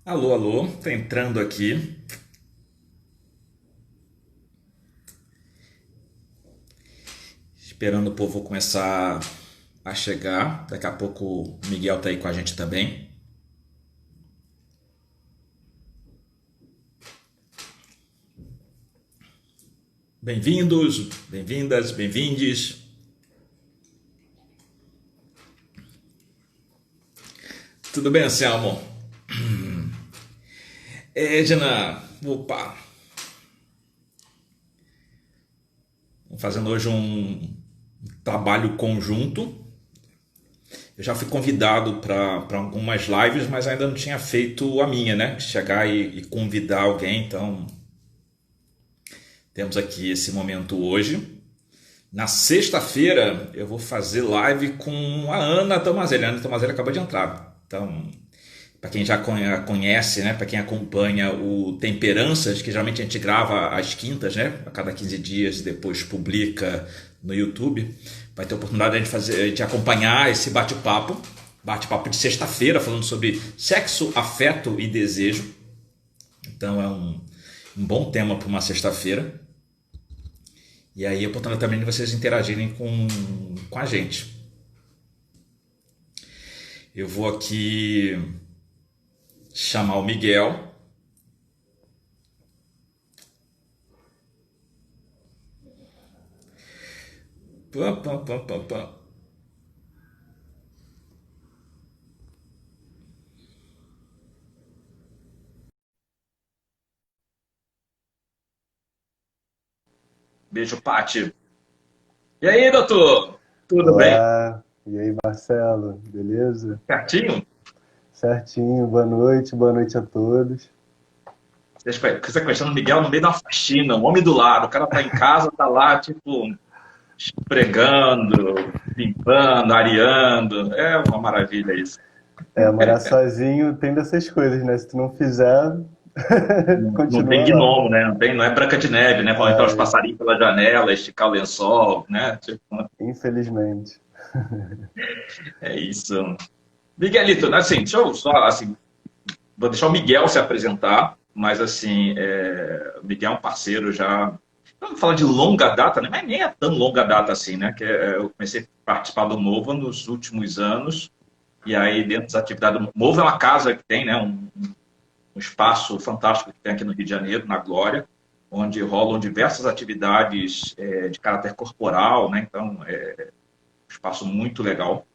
Alô, alô, tô entrando aqui, esperando o povo começar a chegar. Daqui a pouco o Miguel tá aí com a gente também. Bem-vindos, bem-vindas, bem-vindes. Tudo bem, Anselmo? Edna, opa, fazendo hoje um trabalho conjunto. Eu já fui convidado para algumas lives, mas ainda não tinha feito a minha, né? Chegar e convidar alguém, então temos aqui esse momento hoje. Na sexta-feira eu vou fazer live com a Ana Tomazelli. A Ana Tomazelli acabou de entrar. Então, para quem já conhece, né, para quem acompanha o Temperanças, que geralmente a gente grava às quintas, né, a cada 15 dias e depois publica no YouTube, vai ter a oportunidade de fazer, de acompanhar esse bate-papo de sexta-feira, falando sobre sexo, afeto e desejo. Então é um bom tema para uma sexta-feira. E aí a oportunidade também de vocês interagirem com a gente. Eu vou aqui chamar o Miguel. Pam, pam, pam, pam, pam. Beijo, Pati. E aí, doutor? Tudo bem? Olá, e aí Marcelo, beleza? Certinho? Certinho, boa noite a todos. Você está conversando o Miguel no meio de uma faxina, um homem do lado. O cara tá em casa, tá lá, tipo, esfregando, limpando, areando. É uma maravilha isso. Morar sozinho tem dessas coisas, né? Se tu não fizer, Não tem continua lá. gnomo, né? Não é Branca de Neve, né? Vão entrar os Ai, passarinhos pela janela, esticar o lençol, né? Tipo, infelizmente. é isso. Miguelito, né, assim, deixa eu só, assim, vou deixar o Miguel se apresentar, mas assim, o Miguel é um parceiro já, vamos falar de longa data, né? Mas nem é tão longa data assim, né? Eu comecei a participar do Mova nos últimos anos, e aí dentro das atividades do Mova é uma casa que tem, né? Um espaço fantástico que tem aqui no Rio de Janeiro, na Glória, onde rolam diversas atividades de caráter corporal, né? Então, é um espaço muito legal.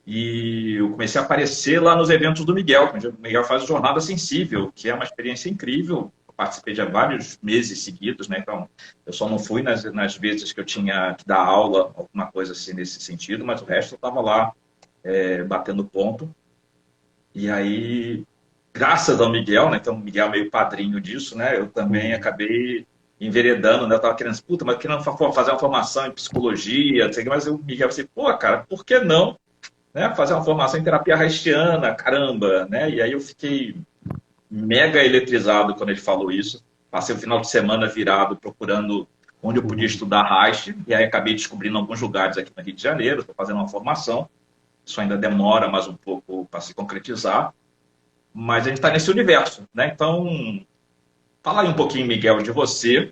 E eu comecei a aparecer lá nos eventos do Miguel. O Miguel faz o Jornada Sensível, que é uma experiência incrível. Eu participei de vários meses seguidos, né? Então, eu só não fui nas vezes que eu tinha que dar aula, alguma coisa assim nesse sentido, mas o resto eu estava lá batendo ponto. E aí, graças ao Miguel, né? Então, o Miguel é meio padrinho disso, né? Eu também Uhum. acabei enveredando, né? Eu tava querendo, puta, mas querendo fazer uma formação em psicologia, não sei o que, mas o Miguel disse, pô, cara, por que não? Né, fazer uma formação em terapia hastiana, caramba, né? E aí eu fiquei mega eletrizado quando ele falou isso. Passei o final de semana virado procurando onde eu podia Uhum. estudar haste, e aí acabei descobrindo alguns lugares aqui no Rio de Janeiro, estou fazendo uma formação. Isso ainda demora mais um pouco para se concretizar, mas a gente está nesse universo, né? Então, fala aí um pouquinho, Miguel, de você,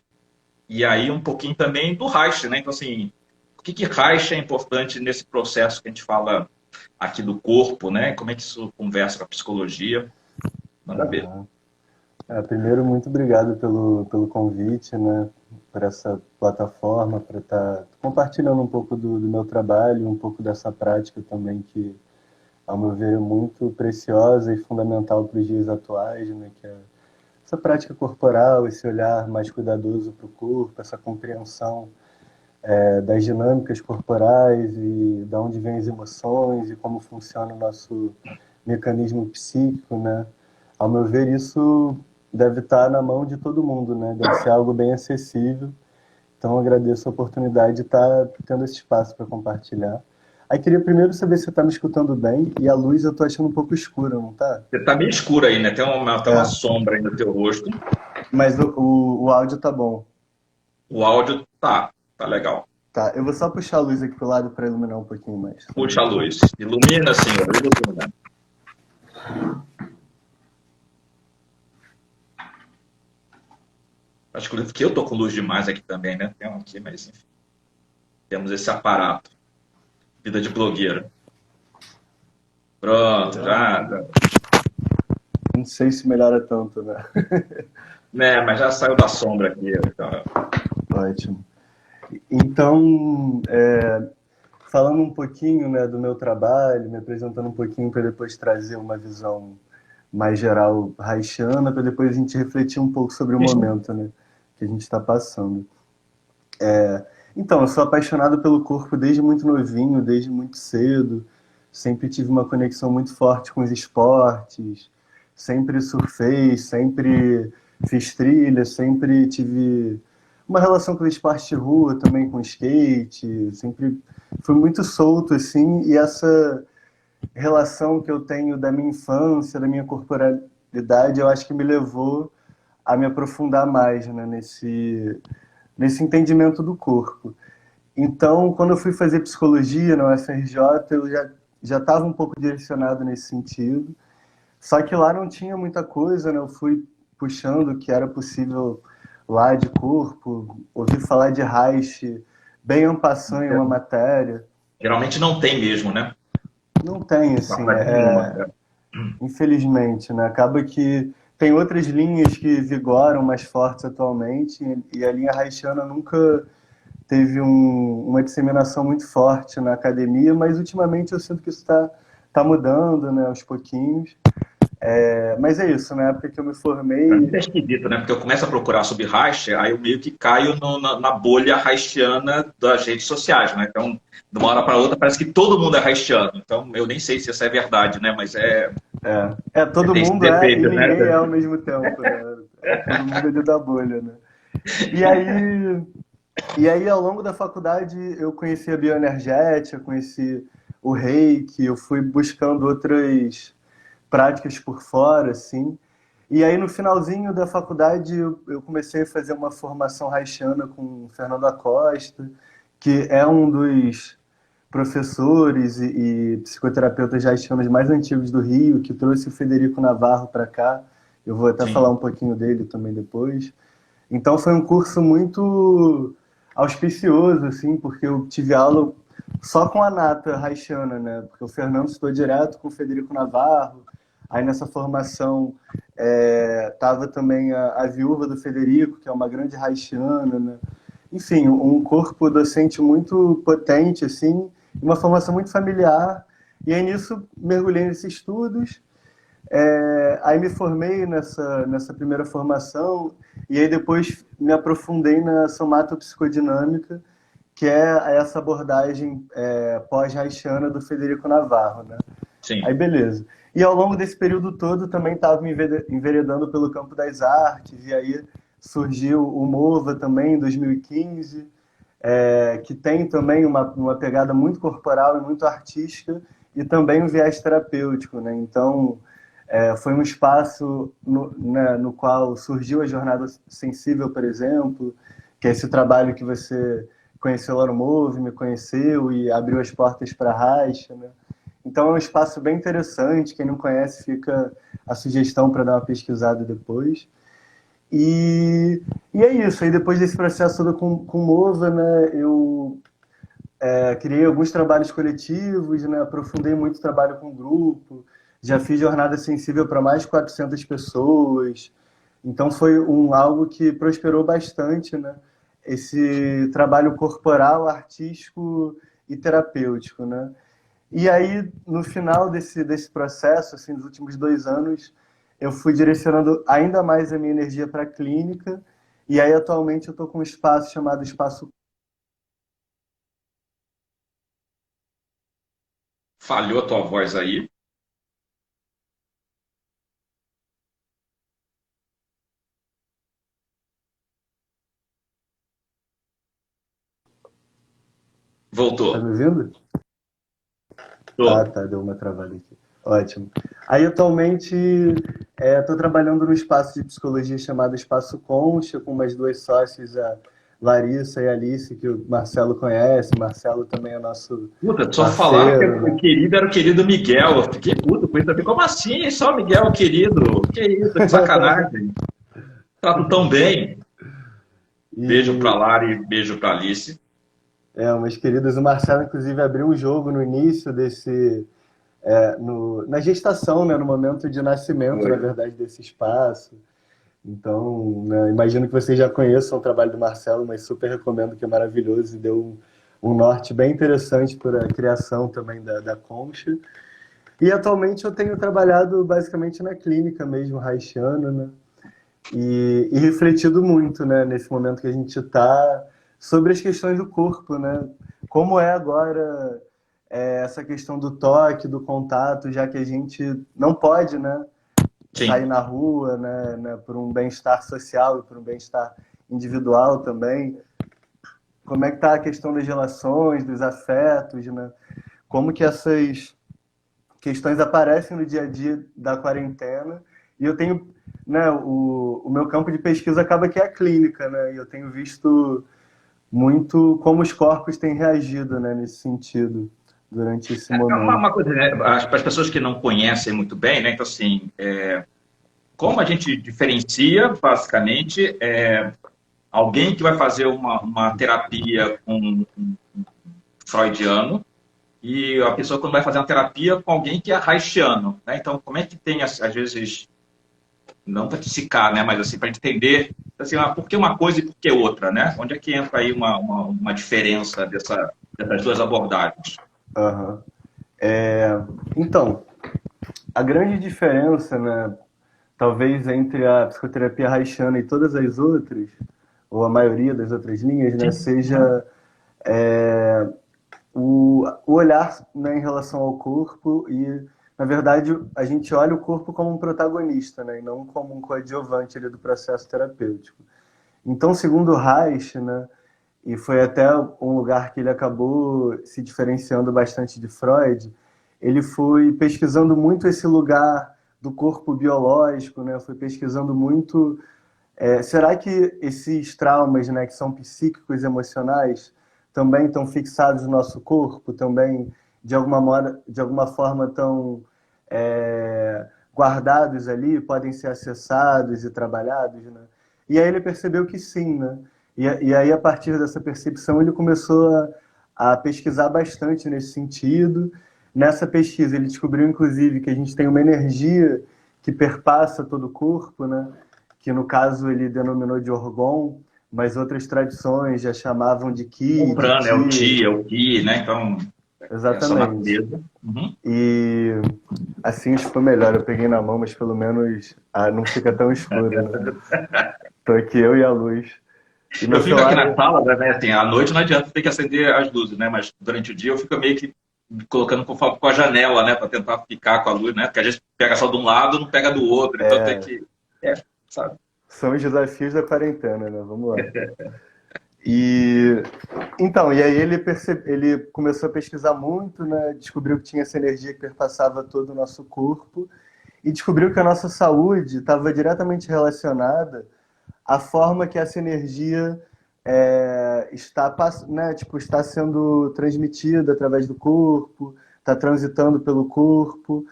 e aí um pouquinho também do haste, né? Então, assim, o que haste é importante nesse processo que a gente fala aqui do corpo, né? Como é que isso conversa com a psicologia? Manda ver. Aham. Primeiro, muito obrigado pelo convite, né? Por essa plataforma, para estar compartilhando um pouco do meu trabalho, um pouco dessa prática também que, ao meu ver, é muito preciosa e fundamental para os dias atuais, né? Que é essa prática corporal, esse olhar mais cuidadoso para o corpo, essa compreensão das dinâmicas corporais e de onde vêm as emoções e como funciona o nosso mecanismo psíquico, né? Ao meu ver, isso deve estar na mão de todo mundo, né? Deve ser algo bem acessível. Então, agradeço a oportunidade de estar tendo esse espaço para compartilhar. Aí, queria primeiro saber se você está me escutando bem, e a luz eu estou achando um pouco escura, não tá? Você tá meio escuro aí, né? Tem uma É, sombra aí no teu rosto. mas o áudio tá bom. O áudio tá legal. Tá, eu vou só puxar a luz aqui pro lado para iluminar um pouquinho mais. Só um Puxa a minutinho. luz. Ilumina, Senhor, ilumina. Acho que eu tô com luz demais aqui também, né? Tem um aqui, mas enfim. Temos esse aparato. Vida de blogueiro. Pronto, já. Não sei se melhora tanto, né? Né, mas já saiu da sombra aqui. Então. Ótimo. Então, falando um pouquinho, né, do meu trabalho, me apresentando um pouquinho para depois trazer uma visão mais geral haitiana, para depois a gente refletir um pouco sobre o momento, né, que a gente está passando. Então, eu sou apaixonado pelo corpo desde muito novinho, desde muito cedo. Sempre tive uma conexão muito forte com os esportes. Sempre surfei, sempre fiz trilha, sempre tive uma relação com o esporte de rua, também com skate. Sempre fui muito solto, assim, e essa relação que eu tenho da minha infância, da minha corporalidade, eu acho que me levou a me aprofundar mais, né, nesse entendimento do corpo. Então, quando eu fui fazer psicologia na UFRJ, eu já estava um pouco direcionado nesse sentido. Só que lá não tinha muita coisa, né? Eu fui puxando o que era possível lá de corpo, ouvi falar de Reich, bem en passant em uma matéria. Geralmente não tem mesmo, né? Não tem, assim, Nenhuma. infelizmente, né? Acaba que tem outras linhas que vigoram mais fortes atualmente, e a linha haitiana nunca teve uma disseminação muito forte na academia, mas ultimamente eu sinto que isso tá mudando, né, aos pouquinhos. Mas é isso, na época que eu me formei... É esquisito, né? Porque eu começo a procurar sobre Reich, aí eu meio que caio na bolha haitiana das redes sociais, né? Então, de uma hora para outra, parece que todo mundo é haitiano. Então, eu nem sei se isso é verdade, né? Mas todo mundo e ninguém né? ao mesmo tempo, né? Todo mundo é da bolha, né? E aí, ao longo da faculdade, eu conheci a bioenergética, conheci o reiki, eu fui buscando outras práticas por fora, assim. E aí, no finalzinho da faculdade, eu comecei a fazer uma formação haitiana com o Fernando Acosta, que é um dos professores e psicoterapeutas haitianos mais antigos do Rio, que trouxe o Federico Navarro para cá. Eu vou até falar um pouquinho dele também depois. Então, foi um curso muito auspicioso, assim, porque eu tive aula só com a nata haitiana, né? Porque o Fernando estudou direto com o Federico Navarro. Aí nessa formação estava também a viúva do Federico, que é uma grande haitiana, né? Enfim, um corpo docente muito potente, assim, uma formação muito familiar. E aí nisso mergulhei nesses estudos. Aí me formei nessa primeira formação e aí depois me aprofundei na somatopsicodinâmica, que é essa abordagem pós-haitiana do Federico Navarro, né? Sim. Aí beleza. E ao longo desse período todo também estava me enveredando pelo campo das artes, e aí surgiu o MOVA também em 2015, que tem também uma pegada muito corporal e muito artística, e também um viés terapêutico, né? Então, foi um espaço no qual surgiu a Jornada Sensível, por exemplo, que é esse trabalho que você conheceu lá no Move, me conheceu e abriu as portas para a Racha, né? Então é um espaço bem interessante, quem não conhece fica a sugestão para dar uma pesquisada depois. E é isso, aí depois desse processo todo com o Mova, né, eu criei alguns trabalhos coletivos, né, aprofundei muito o trabalho com grupo, já fiz jornada sensível para mais de 400 pessoas, então foi algo que prosperou bastante, né, esse trabalho corporal, artístico e terapêutico, né. E aí, no final desse processo, assim, dos últimos 2 anos, eu fui direcionando ainda mais a minha energia para a clínica, e aí atualmente eu estou com um espaço chamado Espaço... Falhou a tua voz aí. Tá Voltou. me ouvindo? Tô. Tá, deu uma travada aqui. Ótimo. Aí, atualmente, estou trabalhando no espaço de psicologia chamado Espaço Concha, com umas 2 sócias, a Larissa e a Alice, que o Marcelo conhece. O Marcelo também é nosso Puta, só falaram que parceiro, o né? querido era o querido Miguel. Eu fiquei puto com isso. Eu fiquei, como assim? Só Miguel, querido? Que isso? Que sacanagem. Trato tão bem. Beijo E para Lari, beijo para Alice. meus queridos, o Marcelo, inclusive, abriu um jogo no início desse. Na gestação, né, no momento de nascimento, na Oi. verdade, desse espaço. Então, né, imagino que vocês já conheçam o trabalho do Marcelo, mas super recomendo, que é maravilhoso e deu um norte bem interessante para a criação também da Concha. E atualmente eu tenho trabalhado basicamente na clínica mesmo, haitiano, né? E refletido muito, né, nesse momento que a gente está, sobre as questões do corpo, né? Como é agora essa questão do toque, do contato, já que a gente não pode, né, sair Sim. na rua, né, por um bem-estar social e por um bem-estar individual também. Como é que está a questão das relações, dos afetos, né? Como que essas questões aparecem no dia a dia da quarentena. E eu tenho, né, o meu campo de pesquisa acaba que é a clínica, né? E eu tenho visto muito como os corpos têm reagido, né, nesse sentido, durante esse Uma momento. coisa, né? Para as pessoas que não conhecem muito bem, né? Então, assim, como a gente diferencia, basicamente, alguém que vai fazer uma terapia com um freudiano e a pessoa quando vai fazer uma terapia com alguém que é haitiano, né? Então, como é que tem, às vezes, não para ficar, né? Mas assim, para entender, assim, por que uma coisa e por que outra, né? Onde é que entra aí uma diferença dessas duas abordagens? Aham. Então, a grande diferença, né, talvez entre a psicoterapia haitiana e todas as outras, ou a maioria das outras linhas, né, Sim. Uhum. seja é, o olhar, né, em relação ao corpo e, na verdade, a gente olha o corpo como um protagonista, né, e não como um coadjuvante ali do processo terapêutico. Então, segundo Reich, né, e foi até um lugar que ele acabou se diferenciando bastante de Freud, ele foi pesquisando muito esse lugar do corpo biológico, né, foi pesquisando muito será que esses traumas, né, que são psíquicos e emocionais, também estão fixados no nosso corpo, também de alguma forma estão guardados ali, podem ser acessados e trabalhados, né? E aí ele percebeu que sim, né? E aí, a partir dessa percepção, ele começou a pesquisar bastante nesse sentido. Nessa pesquisa, ele descobriu, inclusive, que a gente tem uma energia que perpassa todo o corpo, né? Que no caso ele denominou de Orgon, mas outras tradições já chamavam de O Ki, de prana Ti, é o ki, né? Então, essa exatamente. natureza. Uhum. E assim acho que foi melhor, eu peguei na mão, mas pelo menos não fica tão escuro, né? Tô aqui eu e a luz. E meu Eu fico aqui na celular, sala, né? Assim, à noite não adianta ter que acender as luzes, né? Mas durante o dia eu fico meio que colocando com a janela, né? Para tentar ficar com a luz, né? Porque a gente pega só de um lado, não pega do outro. Então tem que. Sabe? são os desafios da quarentena, né? Vamos lá. E então, e aí ele começou a pesquisar muito, né? Descobriu que tinha essa energia que perpassava todo o nosso corpo e descobriu que a nossa saúde estava diretamente relacionada à forma que essa energia né, tipo, está sendo transmitida através do corpo, está transitando pelo corpo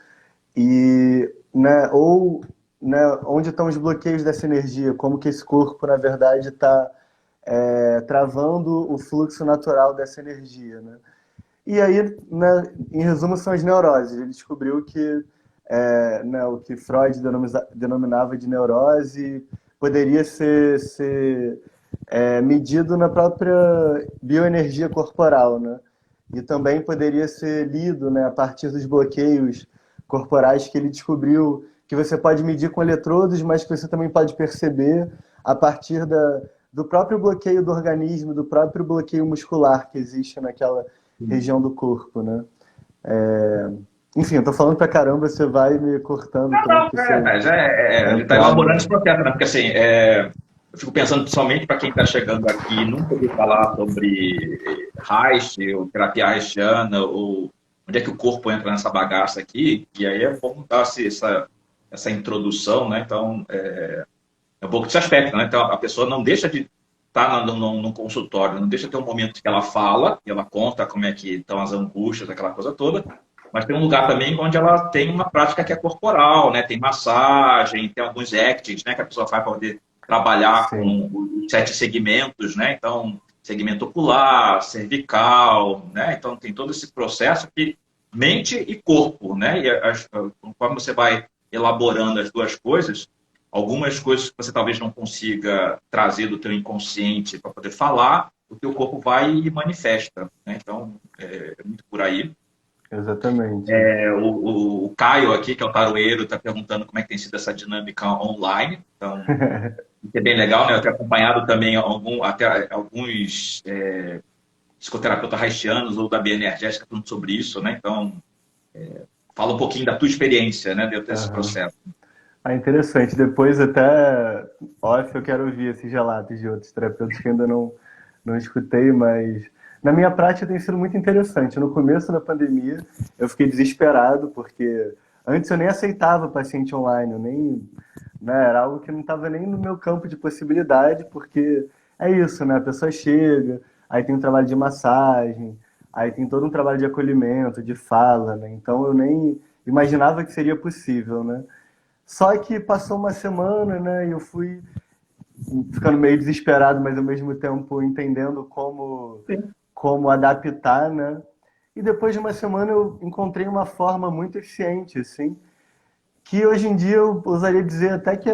e, né, ou, né, onde estão os bloqueios dessa energia, como que esse corpo, na verdade, está travando o fluxo natural dessa energia, né? E aí, né, em resumo, são as neuroses. Ele descobriu que né, o que Freud denominava de neurose poderia ser medido na própria bioenergia corporal, né? E também poderia ser lido, né, a partir dos bloqueios corporais que ele descobriu, que você pode medir com eletrodos, mas que você também pode perceber a partir do próprio bloqueio do organismo, do próprio bloqueio muscular que existe naquela região do corpo, né? Enfim, eu tô falando pra caramba, você vai me cortando também, Não, porque você mas a gente está entrar elaborando esse no... processo, né? Porque assim, eu fico pensando principalmente para quem está chegando aqui e nunca ouviu falar sobre Reich, ou terapia reichiana, ou onde é que o corpo entra nessa bagaça aqui, e aí é bom dar essa introdução, né? Então, é um pouco desse aspecto, né? Então, a pessoa não deixa de estar num consultório, não deixa de ter um momento que ela fala, e ela conta como é que estão as angústias, aquela coisa toda, mas tem um lugar também onde ela tem uma prática que é corporal, né? Tem massagem, tem alguns actings, né? Que a pessoa faz para poder trabalhar sim, com os 7 segmentos, né? Então, segmento ocular, cervical, né? Então, tem todo esse processo que mente e corpo, né? E conforme você vai elaborando as duas coisas, algumas coisas que você talvez não consiga trazer do teu inconsciente para poder falar, o teu corpo vai e manifesta, né? Então, é muito por aí. exatamente. É. O Caio aqui, que é o taroeiro, está perguntando como é que tem sido essa dinâmica online. Então, que é bem legal, né? Eu tenho acompanhado também até alguns psicoterapeutas haitianos ou da bioenergética falando sobre isso, né? Então, fala um pouquinho da tua experiência, né, dentro desse Aham. processo. Ah, interessante. Depois até off eu quero ouvir esses relatos de outros terapeutas que ainda não escutei, mas na minha prática tem sido muito interessante. No começo da pandemia eu fiquei desesperado porque antes eu nem aceitava paciente online, eu nem, né, era algo que não estava nem no meu campo de possibilidade, porque é isso, né? A pessoa chega, aí tem um trabalho de massagem, aí tem todo um trabalho de acolhimento, de fala, né? Então eu nem imaginava que seria possível, né? Só que passou uma semana, né, e eu fui ficando meio desesperado, mas ao mesmo tempo entendendo como adaptar, né? E depois de uma semana eu encontrei uma forma muito eficiente, assim, que hoje em dia eu ousaria dizer até que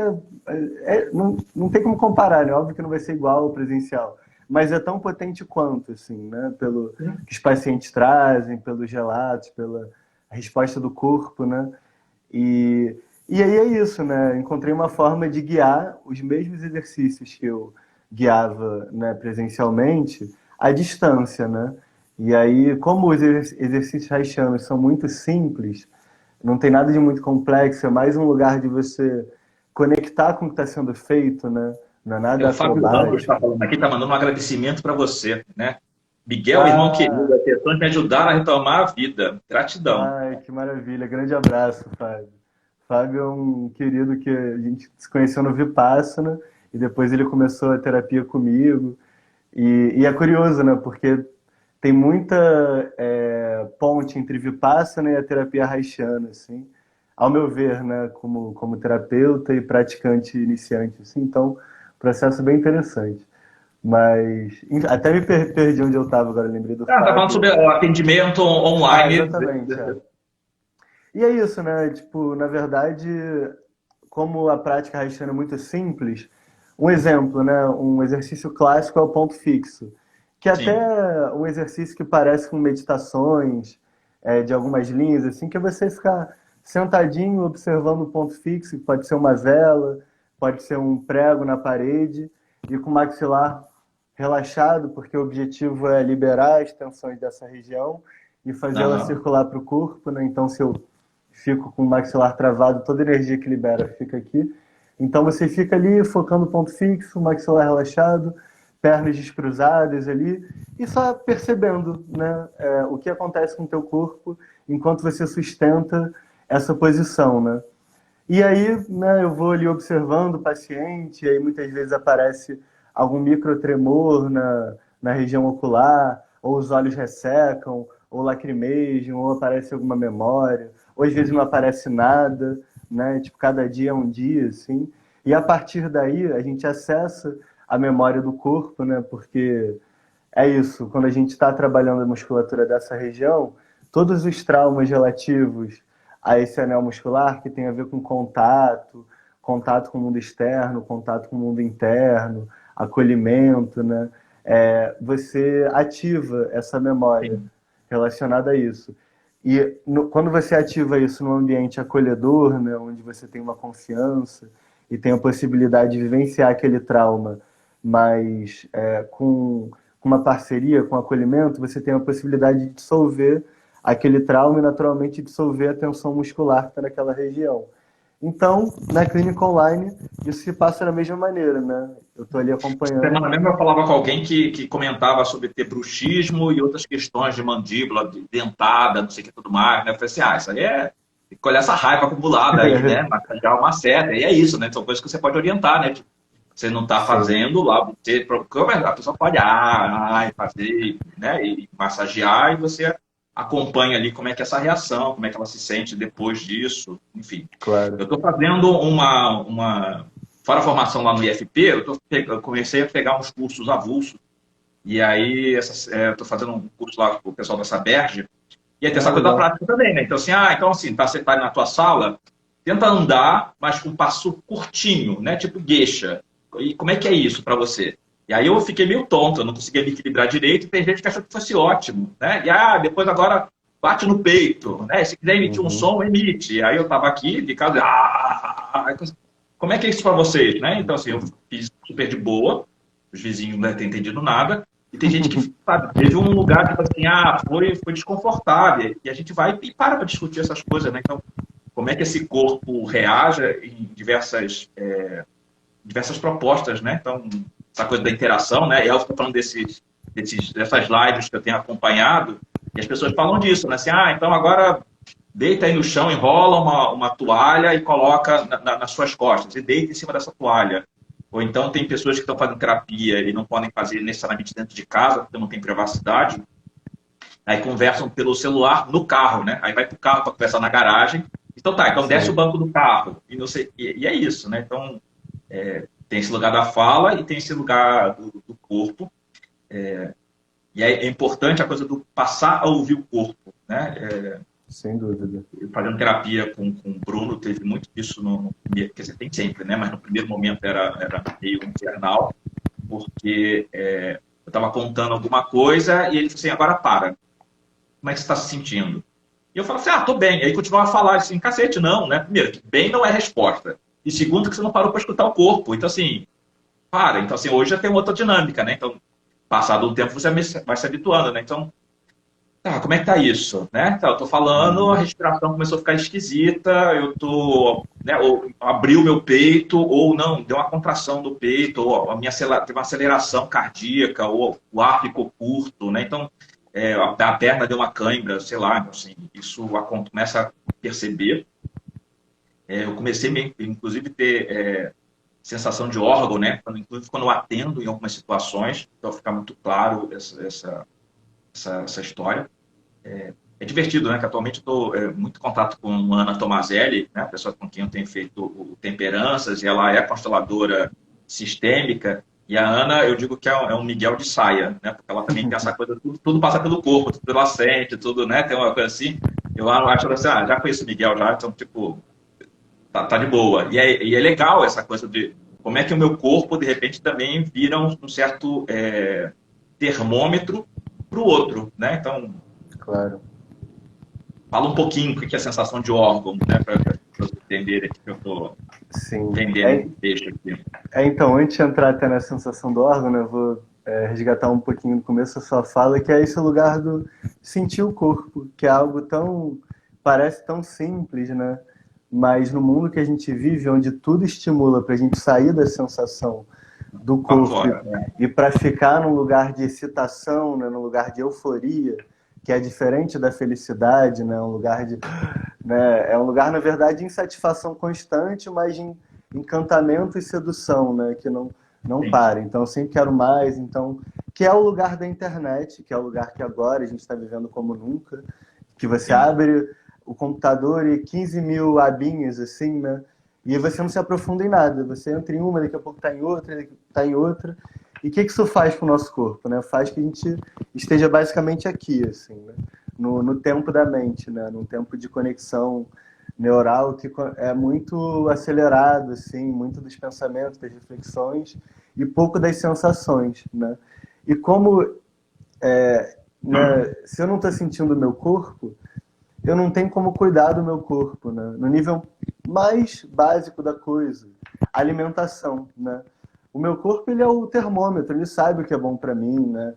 não tem como comparar, né? Óbvio que não vai ser igual ao presencial, mas é tão potente quanto, assim, né? Pelo que os pacientes trazem, pelos relatos, pela resposta do corpo, né? E, e aí é isso, né? Encontrei uma forma de guiar os mesmos exercícios que eu guiava, né, presencialmente à distância, né? E aí, como os exercícios haitianos são muito simples, não tem nada de muito complexo, é mais um lugar de você conectar com o que está sendo feito, né? Não é É, nada o Fábio Ramos está acrobático. falando aqui, está mandando um agradecimento para você, né? Miguel, irmão querido, Ah, as questões me ajudaram a retomar a vida. Gratidão. ai, que maravilha. Grande abraço, Fábio. Fábio é um querido que a gente se conheceu no Vipassana e depois ele começou a terapia comigo. E é curioso, né? Porque tem muita ponte entre Vipassana e a terapia haitiana, assim. Ao meu ver, né? Como terapeuta e praticante iniciante, assim. Então, processo bem interessante. Mas até me perdi onde eu estava agora, lembrei do Ah, tá falando Fábio. sobre o atendimento Ah, online. exatamente. É. E é isso, né? Tipo, na verdade, como a prática haitiana é muito simples, um exemplo, né? Um exercício clássico é o ponto fixo, que é Sim. até um exercício que parece com meditações de algumas linhas, assim, que é você ficar sentadinho observando o ponto fixo, que pode ser uma vela, pode ser um prego na parede, e com o maxilar relaxado, porque o objetivo é liberar as tensões dessa região e fazer ela Aham. circular para o corpo, né? Então, se eu fico com o maxilar travado, toda a energia que libera fica aqui. Então você fica ali focando no ponto fixo, maxilar relaxado, pernas descruzadas ali, e só percebendo, né, o que acontece com o teu corpo enquanto você sustenta essa posição, né? E aí, né, eu vou ali observando o paciente, e aí muitas vezes aparece algum microtremor na região ocular, ou os olhos ressecam, ou lacrimejam, ou aparece alguma memória, ou às vezes não aparece nada, né? Tipo, cada dia é um dia, assim. E a partir daí, a gente acessa a memória do corpo, né? Porque é isso, quando a gente está trabalhando a musculatura dessa região, todos os traumas relativos a esse anel muscular, que tem a ver com contato, contato com o mundo externo, contato com o mundo interno, acolhimento, né? Você ativa essa memória Sim. relacionada a isso. E quando você ativa isso num ambiente acolhedor, né, onde você tem uma confiança e tem a possibilidade de vivenciar aquele trauma, mas com uma parceria, com acolhimento, você tem a possibilidade de dissolver aquele trauma e naturalmente dissolver a tensão muscular que está naquela região. Então, na clínica online, isso se passa da mesma maneira, né? Eu estou ali Semana acompanhando. mesmo eu falava com alguém que comentava sobre ter bruxismo e outras questões de mandíbula, de dentada, não sei o que tudo mais, né? Eu falei assim, isso aí tem que colher essa raiva acumulada aí, né? Massagear uma seta, e é isso, né? São coisas que você pode orientar, né? Tipo, você não está Sim, fazendo lá, a pessoa pode fazer, né? E massagear, e você acompanha ali como é que é essa reação, como é que ela se sente depois disso, enfim. Eu claro. estou fazendo fora a formação lá no IFP, eu comecei a pegar uns cursos avulsos. E aí, eu estou fazendo um curso lá com o pessoal da Saberge, e aí tem essa coisa da Legal. prática também, né? Então, assim, tá, você tá na tua sala, tenta andar, mas com um passo curtinho, né? Tipo gueixa. E como é que é isso para você? E aí eu fiquei meio tonto, eu não conseguia me equilibrar direito, e tem gente que achou que fosse ótimo, né? E depois agora bate no peito, né? Se quiser emitir um Uhum. som, emite. E aí eu tava aqui, de casa, como é que é isso para vocês, né? Então, assim, eu fiz super de boa, os vizinhos não devem ter entendido nada, e tem gente que, sabe, teve um lugar, tipo assim, foi desconfortável, e a gente vai e para discutir essas coisas, né? Então, como é que esse corpo reage em diversas propostas, né? Então, essa coisa da interação, né? Eu estou falando dessas lives que eu tenho acompanhado, e as pessoas falam disso, né? Assim, então agora deita aí no chão, enrola uma toalha e coloca nas suas costas, e deita em cima dessa toalha. Ou então tem pessoas que estão fazendo terapia e não podem fazer necessariamente dentro de casa, porque não tem privacidade, aí conversam pelo celular no carro, né? Aí vai pro carro para conversar na garagem. Então tá, então desce o Sim. banco do carro. E, não sei, e é isso, né? Então tem esse lugar da fala e tem esse lugar do corpo. E é importante a coisa do passar a ouvir o corpo, né? Sem dúvida. Fazendo terapia com o Bruno, teve muito disso no primeiro, quer dizer, tem sempre, né? Mas no primeiro momento era meio infernal, porque eu estava contando alguma coisa e ele falou assim, agora para. Como é que você está se sentindo? E eu falo assim, tô bem. E aí continuava a falar assim, cacete, não, né? Primeiro, que bem não é resposta. E segundo, que você não parou para escutar o corpo. Então, assim, para. Então, assim, hoje já tem outra dinâmica, né? Então, passado um tempo, você vai se habituando, né? Então, tá, como é que tá isso? Né? Tá, eu tô falando, a Uhum. respiração começou a ficar esquisita, eu tô, né, ou abriu meu peito, ou não, deu uma contração do peito, ou teve uma aceleração cardíaca, ou o ar ficou curto, né? Então, a perna deu uma cãibra, sei lá, então, assim, isso começa a perceber. Eu comecei, inclusive, ter sensação de órgão, né? Inclusive quando eu atendo em algumas situações, então fica muito claro essa história. É divertido, né? Que atualmente eu estou muito em contato com a Ana Tomazelli, né? A pessoa com quem eu tenho feito o Temperanças, e ela é consteladora sistêmica. E a Ana, eu digo que é um Miguel de saia, né? Porque ela também tem essa coisa, tudo passa pelo corpo, tudo ela sente, tudo, né? Tem uma coisa assim. Eu acho assim, já conheço o Miguel já, então, tipo, tá de boa. E é legal essa coisa de como é que o meu corpo, de repente, também vira um certo termômetro para o outro, né? Então, Claro. fala um pouquinho o que é a sensação de órgão, né? Para vocês entenderem o que eu estou Sim. entendendo esse texto aqui. Então, antes de entrar até na sensação do órgão, né, eu vou resgatar um pouquinho no começo da sua fala, que é esse lugar do sentir o corpo, que é algo tão, parece tão simples, né? Mas no mundo que a gente vive, onde tudo estimula para a gente sair da sensação do Para corpo fora, né? e para ficar num lugar de excitação, né, num lugar de euforia, que é diferente da felicidade, né, um lugar de, né, é um lugar na verdade de insatisfação constante, mas de encantamento e sedução, né, que não Sim, para. Então eu sempre quero mais, então que é o lugar da internet, que é o lugar que agora a gente está vivendo como nunca, que você sim, abre o computador e 15 mil abinhos assim, né? E você não se aprofunda em nada. Você entra em uma, daqui a pouco está em outra, daqui a pouco está em outra. E o que isso faz para o nosso corpo, né? Faz que a gente esteja basicamente aqui, assim, né? No tempo da mente, né? Num tempo de conexão neural que é muito acelerado, assim, muito dos pensamentos, das reflexões e pouco das sensações, né? E como, né, se eu não estou sentindo o meu corpo, eu não tenho como cuidar do meu corpo, né? No nível mais básico da coisa, alimentação, né? O meu corpo, ele é o termômetro, ele sabe o que é bom para mim, né?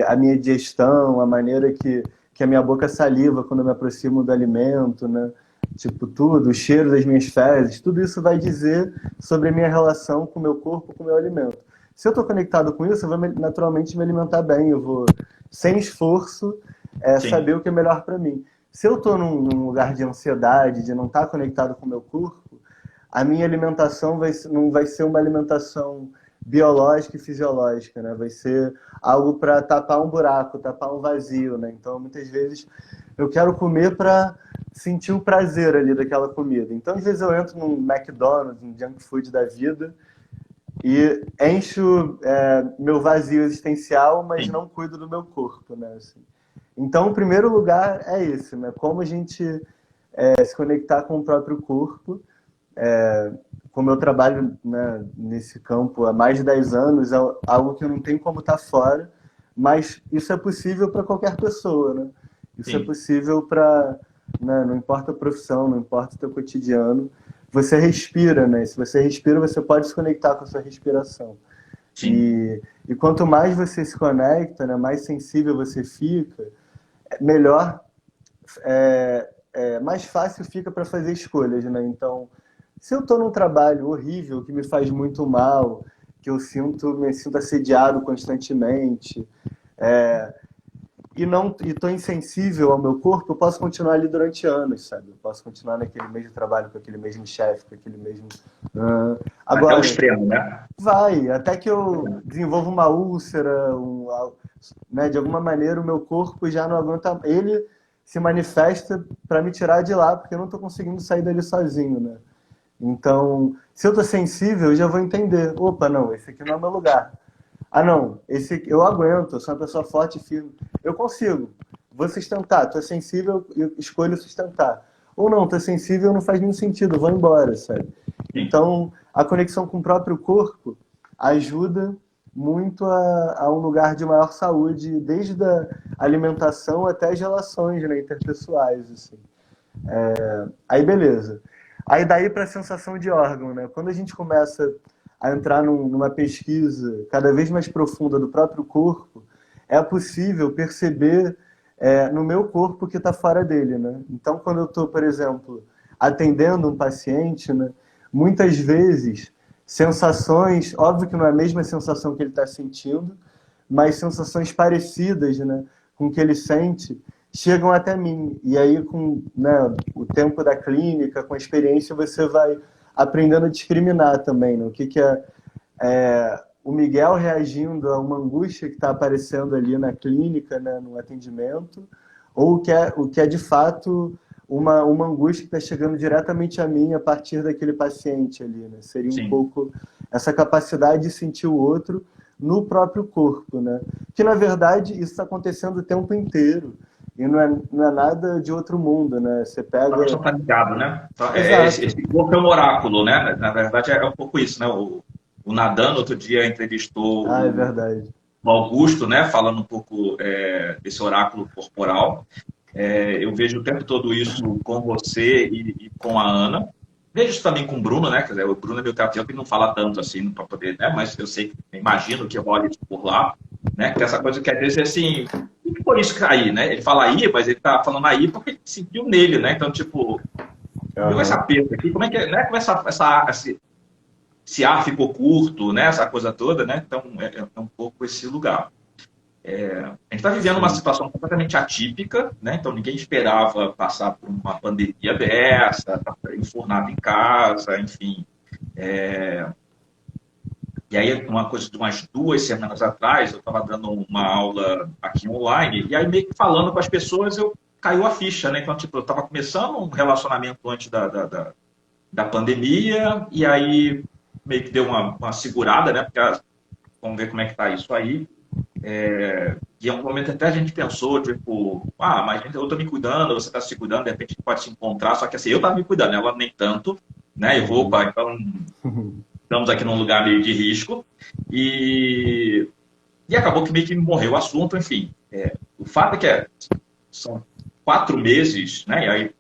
A minha digestão, a maneira que a minha boca saliva quando eu me aproximo do alimento, né? Tipo, tudo, o cheiro das minhas fezes, tudo isso vai dizer sobre a minha relação com o meu corpo, com o meu alimento. Se eu estou conectado com isso, eu vou naturalmente me alimentar bem, eu vou, sem esforço, sim, saber o que é melhor para mim. Se eu estou num lugar de ansiedade, de não estar conectado com o meu corpo, a minha alimentação não vai ser uma alimentação biológica e fisiológica, né? Vai ser algo para tapar um buraco, tapar um vazio, né? Então, muitas vezes, eu quero comer para sentir o prazer ali daquela comida. Então, às vezes eu entro num McDonald's, num junk food da vida, e encho meu vazio existencial, mas Sim, não cuido do meu corpo, né? Assim. Então, o primeiro lugar é esse, né? Como a gente se conectar com o próprio corpo. Como eu trabalho, né, nesse campo há mais de 10 anos, é algo que eu não tenho como estar fora, mas isso é possível para qualquer pessoa, né? Isso é sim, possível para, né, não importa a profissão, não importa o teu cotidiano, você respira, né? Se você respira, você pode se conectar com a sua respiração. sim, E quanto mais você se conecta, né, mais sensível você fica, melhor, mais fácil fica para fazer escolhas, né? Então, se eu estou num trabalho horrível que me faz muito mal, que me sinto assediado constantemente, e estou insensível ao meu corpo, eu posso continuar ali durante anos, sabe? Eu posso continuar naquele mesmo trabalho, com aquele mesmo chefe, com aquele mesmo. até o Agora, extremo, né? vai, até que eu desenvolva uma úlcera, né, de alguma maneira o meu corpo já não aguenta. Ele se manifesta para me tirar de lá, porque eu não estou conseguindo sair dali sozinho, né? Então, se eu estou sensível, eu já vou entender. Opa, não, esse aqui não é meu lugar. Ah, não, esse aqui, eu aguento, eu sou uma pessoa forte e firme. Eu consigo. Vou sustentar. Estou sensível, eu escolho sustentar. Ou não, estou sensível, não faz nenhum sentido, eu vou embora, sabe? Sim. Então, a conexão com o próprio corpo ajuda muito a um lugar de maior saúde, desde a alimentação até as relações, né, interpessoais, assim. Aí beleza. Aí daí para a sensação de órgão, né? Quando a gente começa a entrar numa pesquisa cada vez mais profunda do próprio corpo, é possível perceber no meu corpo que está fora dele, né? Então, quando eu estou, por exemplo, atendendo um paciente, né, muitas vezes sensações, óbvio que não é a mesma sensação que ele está sentindo, mas sensações parecidas, né, com o que ele sente, chegam até mim. E aí, com, né, o tempo da clínica, com a experiência, você vai aprendendo a discriminar também, né? O que o Miguel reagindo a uma angústia que está aparecendo ali na clínica, né, no atendimento, ou o que é de fato uma angústia que está chegando diretamente a mim a partir daquele paciente ali, né? Seria um Sim. pouco essa capacidade de sentir o outro no próprio corpo, né? Que na verdade isso está acontecendo o tempo inteiro e não é nada de outro mundo, né? Você Talvez pega. não está ligado, né? Então, Exato. esse corpo é um oráculo, né? Na verdade, é um pouco isso, né? O Nadan, outro dia, entrevistou Ah, é verdade. o Augusto, né? Falando um pouco desse oráculo corporal. Eu vejo o tempo todo isso com você e com a Ana. Vejo isso também com o Bruno, né? Quer dizer, o Bruno é meu terapeuta que não fala tanto assim para poder, né? Mas eu sei, imagino que rola isso por lá, né? Que essa coisa que às vezes é assim, o que foi isso cair, né? Ele fala aí, mas ele tá falando aí porque ele sentiu nele, né? Então, tipo, deu esse Uhum. aperto aqui, como é que é, né? Como esse ar ficou curto, né? Essa coisa toda, né? Então, é um pouco esse lugar. A gente está vivendo uma Sim. situação completamente atípica, né? Então ninguém esperava passar por uma pandemia dessa, tá enfurnado em casa, enfim. E aí, uma coisa de umas 2 semanas atrás, eu estava dando uma aula aqui online, e aí meio que falando com as pessoas, caiu a ficha, né? Então, tipo, eu estava começando um relacionamento antes da pandemia, e aí meio que deu uma segurada, né? Porque vamos ver como é que tá isso aí. E em um momento até a gente pensou, tipo, mas eu tô me cuidando, você tá se cuidando, de repente a gente pode se encontrar, só que assim, eu tava me cuidando, ela nem tanto, né? Eu vou, Uhum. opa, então estamos aqui num lugar meio de risco. E, e acabou que meio que morreu o assunto, enfim. O fato é que são 4 meses, né? E aí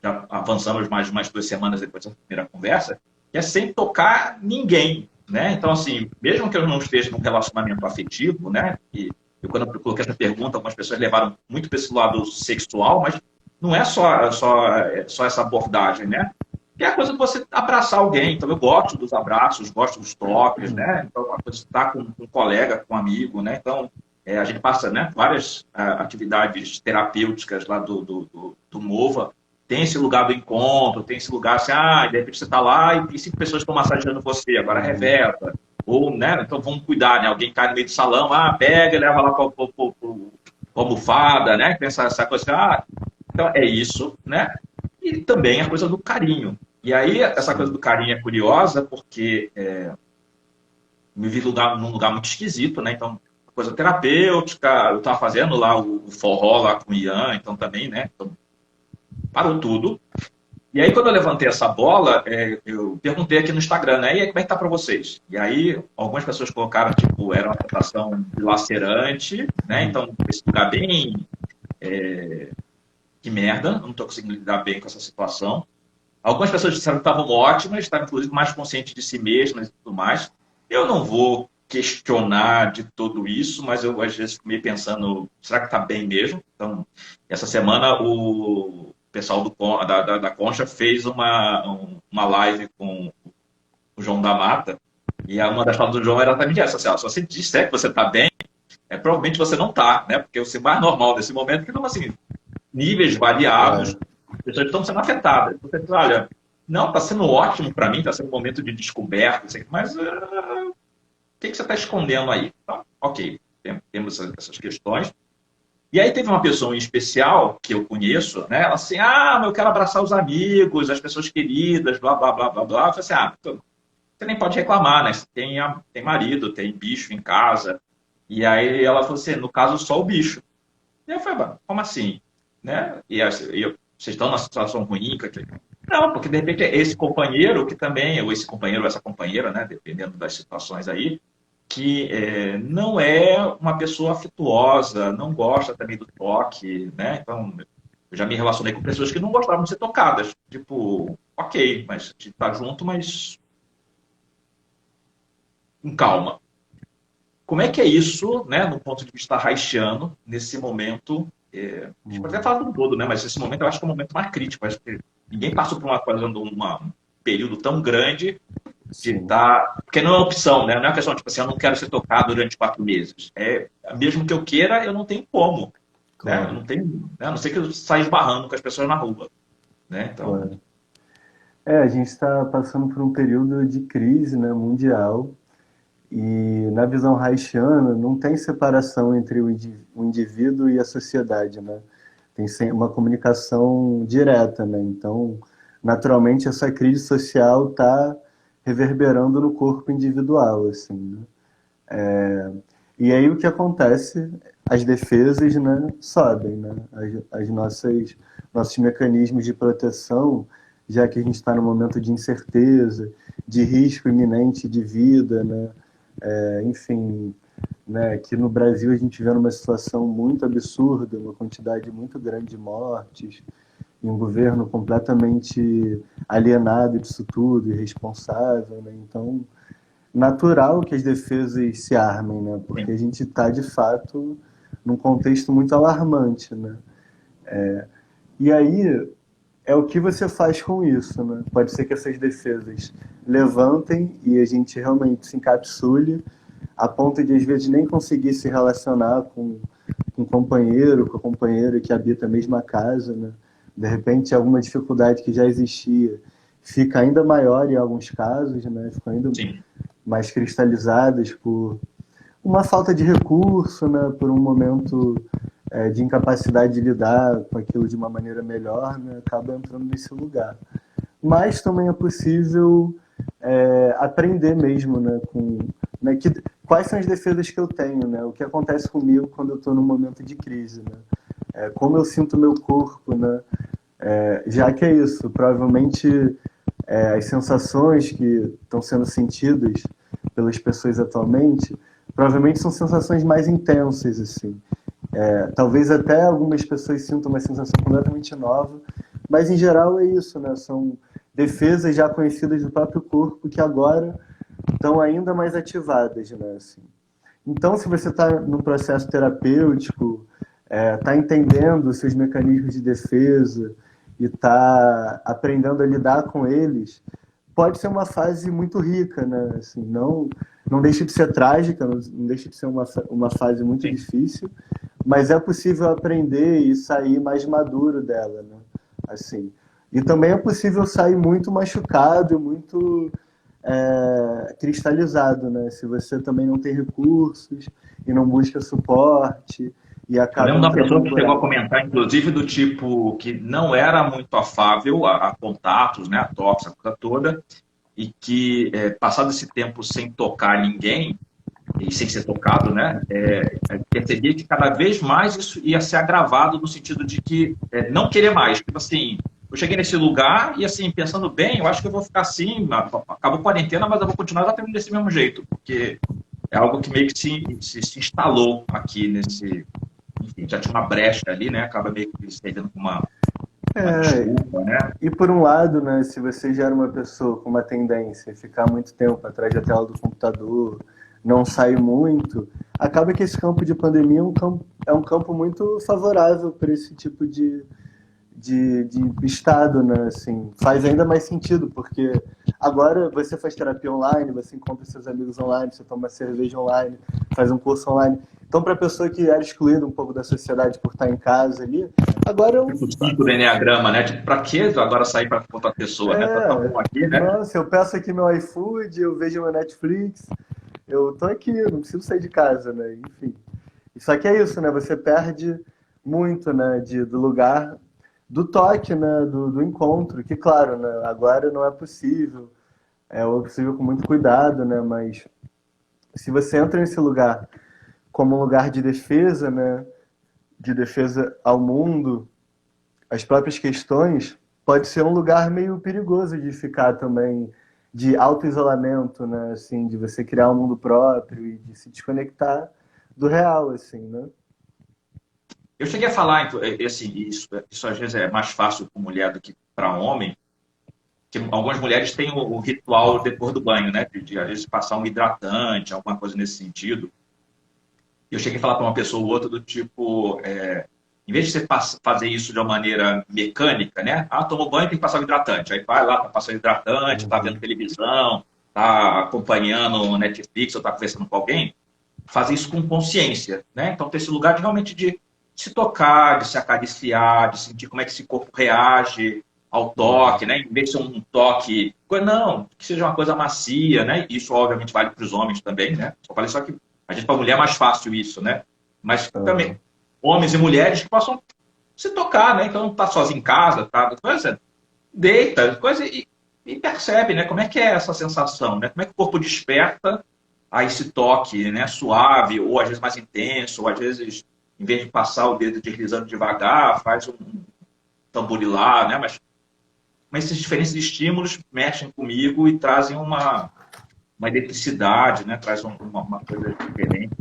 já avançamos mais umas 2 semanas depois da primeira conversa, que é sem tocar ninguém, né? Então, assim, mesmo que eu não esteja num relacionamento afetivo, né? E quando eu coloquei essa pergunta, algumas pessoas levaram muito para esse lado sexual, mas não é só essa abordagem, né? Que é a coisa de você abraçar alguém. Então, eu gosto dos abraços, gosto dos toques, né? Então, a coisa de estar com um colega, com um amigo, né? Então, a gente passa, né, várias atividades terapêuticas lá do MOVA. Tem esse lugar do encontro, tem esse lugar assim, de repente você está lá e tem 5 pessoas que estão massageando você, agora Uhum. revela. Ou, né, então vamos cuidar, né? Alguém cai no meio do salão, pega e leva lá para a almofada, né? Tem essa coisa, então é isso, né? E também a coisa do carinho. E aí, essa coisa Sim. do carinho é curiosa, porque me vi num lugar muito esquisito, né? Então, coisa terapêutica, eu estava fazendo lá o forró lá com o Ian, então também, né? Então, parou tudo. E aí, quando eu levantei essa bola, eu perguntei aqui no Instagram, né? E aí, como é que tá para vocês? E aí, algumas pessoas colocaram, tipo, era uma sensação dilacerante, né? Então, esse lugar bem... que merda, não estou conseguindo lidar bem com essa situação. Algumas pessoas disseram que estavam ótimas, estavam inclusive mais conscientes de si mesmas e tudo mais. Eu não vou questionar de tudo isso, mas eu às vezes fico meio pensando, será que está bem mesmo? Então, essa semana o pessoal da Concha fez uma live com o João da Mata, e uma das falas do João era exatamente essa, assim, ó, se você disser que você está bem, provavelmente você não está, né? Porque o mais normal nesse momento, que não assim, níveis variados, as pessoas estão sendo afetadas. Você diz, olha, não, está sendo ótimo para mim, está sendo um momento de descoberta, mas o que você está escondendo aí? Então, ok, temos essas questões. E aí teve uma pessoa em especial, que eu conheço, né? Ela assim, eu quero abraçar os amigos, as pessoas queridas, blá, blá, blá, blá, blá. Eu falei assim, você nem pode reclamar, né? Você tem marido, tem bicho em casa. E aí ela falou assim, no caso, só o bicho. E eu falei, como assim? Né? Vocês estão numa situação ruim? Não, porque de repente é esse companheiro que também, ou esse companheiro ou essa companheira, né, dependendo das situações aí, que não é uma pessoa afetuosa, não gosta também do toque, né? Então, eu já me relacionei com pessoas que não gostavam de ser tocadas. Tipo, ok, mas a gente tá junto, mas com calma. Como é que é isso, né, no ponto de vista haitiano, nesse momento? A gente pode até falar do todo, né? Mas esse momento eu acho que é o momento mais crítico. Acho que ninguém passou por um período tão grande de estar. Porque não é opção, né? Não é uma questão tipo assim, eu não quero ser tocado durante 4 meses. Mesmo que eu queira, eu não tenho como. Claro. Né? Eu não tenho, né? A não ser que eu saia esbarrando com as pessoas na rua. Né? Então... Claro. A gente está passando por um período de crise, né, mundial. E na visão haitiana não tem separação entre o indivíduo e a sociedade, né? Tem uma comunicação direta, né? Então, naturalmente, essa crise social está reverberando no corpo individual, assim, né? E aí o que acontece? As defesas, né, sobem, né? Nossos mecanismos de proteção, já que a gente está num momento de incerteza, de risco iminente de vida, né? Enfim, né, aqui no Brasil a gente vê numa situação muito absurda, uma quantidade muito grande de mortes, e um governo completamente alienado disso tudo, irresponsável, né? Então, natural que as defesas se armem, né? Porque a gente está, de fato, num contexto muito alarmante, né? E aí, é o que você faz com isso, né? Pode ser que essas defesas levantem e a gente realmente se encapsule a ponto de, às vezes, nem conseguir se relacionar com um companheiro, com a companheira que habita a mesma casa, né? De repente, alguma dificuldade que já existia fica ainda maior em alguns casos, né? Fica ainda mais cristalizadas por uma falta de recurso, né? Por um momento de incapacidade de lidar com aquilo de uma maneira melhor, né? Acaba entrando nesse lugar. Mas também é possível aprender mesmo, né? Quais são as defesas que eu tenho, né? O que acontece comigo quando eu estou num momento de crise, né? Como eu sinto meu corpo, né? Já que é isso, provavelmente as sensações que estão sendo sentidas pelas pessoas atualmente, provavelmente são sensações mais intensas, assim. Talvez até algumas pessoas sintam uma sensação completamente nova, mas em geral é isso, né? São defesas já conhecidas do próprio corpo que agora estão ainda mais ativadas, né? Assim. Então, se você está num processo terapêutico, está entendendo os seus mecanismos de defesa e está aprendendo a lidar com eles, pode ser uma fase muito rica, né? Assim, não deixa de ser trágica, não deixa de ser uma fase muito difícil, mas é possível aprender e sair mais maduro dela, né? Assim. E também é possível sair muito machucado, muito cristalizado, né? Se você também não tem recursos e não busca suporte e acaba... Eu lembro de uma pessoa que chegou a comentar, inclusive, do tipo que não era muito afável a contatos, né, a tox, a coisa toda, e que, passado esse tempo sem tocar ninguém, e sem ser tocado, né, percebia que cada vez mais isso ia ser agravado no sentido de que não querer mais. Tipo assim, eu cheguei nesse lugar e, assim, pensando bem, eu acho que eu vou ficar assim, acabou a quarentena, mas eu vou continuar exatamente desse mesmo jeito, porque é algo que meio que se instalou aqui nesse... Enfim, já tinha uma brecha ali, né, acaba meio que se perdendo com uma É, desculpa, né? e por um lado, né, se você já era uma pessoa com uma tendência a ficar muito tempo atrás da tela do computador, não sair muito, acaba que esse campo de pandemia é um campo muito favorável para esse tipo de estado, né? Assim, faz ainda mais sentido, porque agora você faz terapia online, você encontra seus amigos online, você toma cerveja online, faz um curso online. Então, para a pessoa que era excluída um pouco da sociedade por estar em casa ali, agora eu... Tipo o 5 do Enneagrama, né? Tipo, pra que agora sair para outra pessoa, né? Tá tão bom aqui, né? Nossa, eu peço aqui meu iFood, eu vejo meu Netflix, eu tô aqui, não preciso sair de casa, né? Enfim. Só que é isso, né? Você perde muito, né? Do lugar do toque, né? Do encontro, que claro, né? Agora não é possível, ou é possível com muito cuidado, né? Mas se você entra nesse lugar como um lugar de defesa, né? De defesa ao mundo, as próprias questões, pode ser um lugar meio perigoso de ficar também, de auto-isolamento, né? Assim, de você criar um mundo próprio e de se desconectar do real, assim, né? Eu cheguei a falar, assim, isso às vezes é mais fácil com mulher do que para homem, que algumas mulheres têm o ritual depois do banho, né? Às vezes passar um hidratante, alguma coisa nesse sentido. E eu cheguei a falar para uma pessoa ou outra do tipo, em vez de você fazer isso de uma maneira mecânica, né? Ah, tomou banho, tem que passar o hidratante. Aí vai lá, tá passando hidratante, tá vendo televisão, tá acompanhando Netflix ou tá conversando com alguém. Fazer isso com consciência, né? Então ter esse lugar de realmente de se tocar, de se acariciar, de sentir como é que esse corpo reage ao toque, né? Em vez de ser um toque, não, que seja uma coisa macia, né? Isso obviamente vale para os homens também, né? Só falei só que a gente para mulher é mais fácil isso, né? Mas também homens e mulheres que possam se tocar, né? Então não tá sozinho em casa, tá? Coisa, deita, coisa e percebe, né? Como é que é essa sensação, né? Como é que o corpo desperta a esse toque, né? Suave, ou às vezes mais intenso, ou às vezes, em vez de passar o dedo deslizando devagar, faz um tamborilar, né? Mas esses diferentes estímulos mexem comigo e trazem uma eletricidade, né? Traz uma coisa diferente.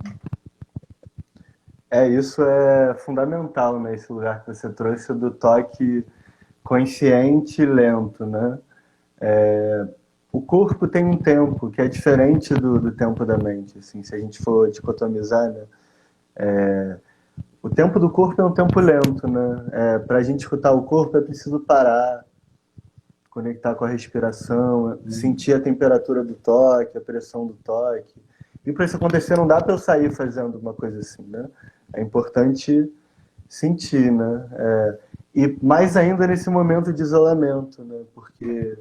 Isso é fundamental, né? Esse lugar que você trouxe do toque consciente e lento, né? O corpo tem um tempo que é diferente do tempo da mente, assim, se a gente for dicotomizar, né? O tempo do corpo é um tempo lento, né? Para a gente escutar o corpo é preciso parar, conectar com a respiração, sentir a temperatura do toque, a pressão do toque. E para isso acontecer não dá para eu sair fazendo uma coisa assim, né? É importante sentir, né? E mais ainda nesse momento de isolamento, né? Porque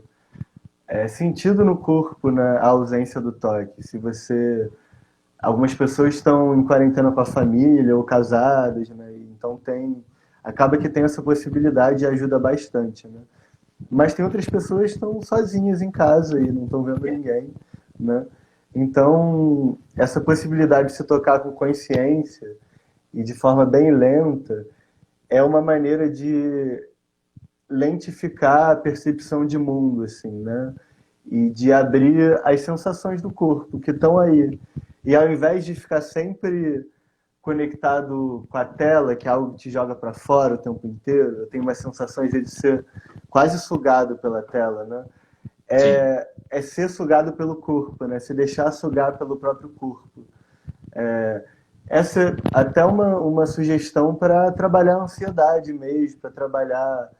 é sentido no corpo, né, a ausência do toque. Se você... Algumas pessoas estão em quarentena com a família ou casadas, né? Então acaba que tem essa possibilidade e ajuda bastante, né? Mas tem outras pessoas que estão sozinhas em casa e não estão vendo ninguém, né? Então, essa possibilidade de se tocar com consciência e de forma bem lenta é uma maneira de lentificar a percepção de mundo, assim, né? E de abrir as sensações do corpo que estão aí. E ao invés de ficar sempre conectado com a tela, que é algo que te joga para fora o tempo inteiro, eu tenho uma sensação de ser quase sugado pela tela, né? É ser sugado pelo corpo, né? Se deixar sugar pelo próprio corpo. Essa é até uma sugestão para trabalhar a ansiedade mesmo, para trabalhar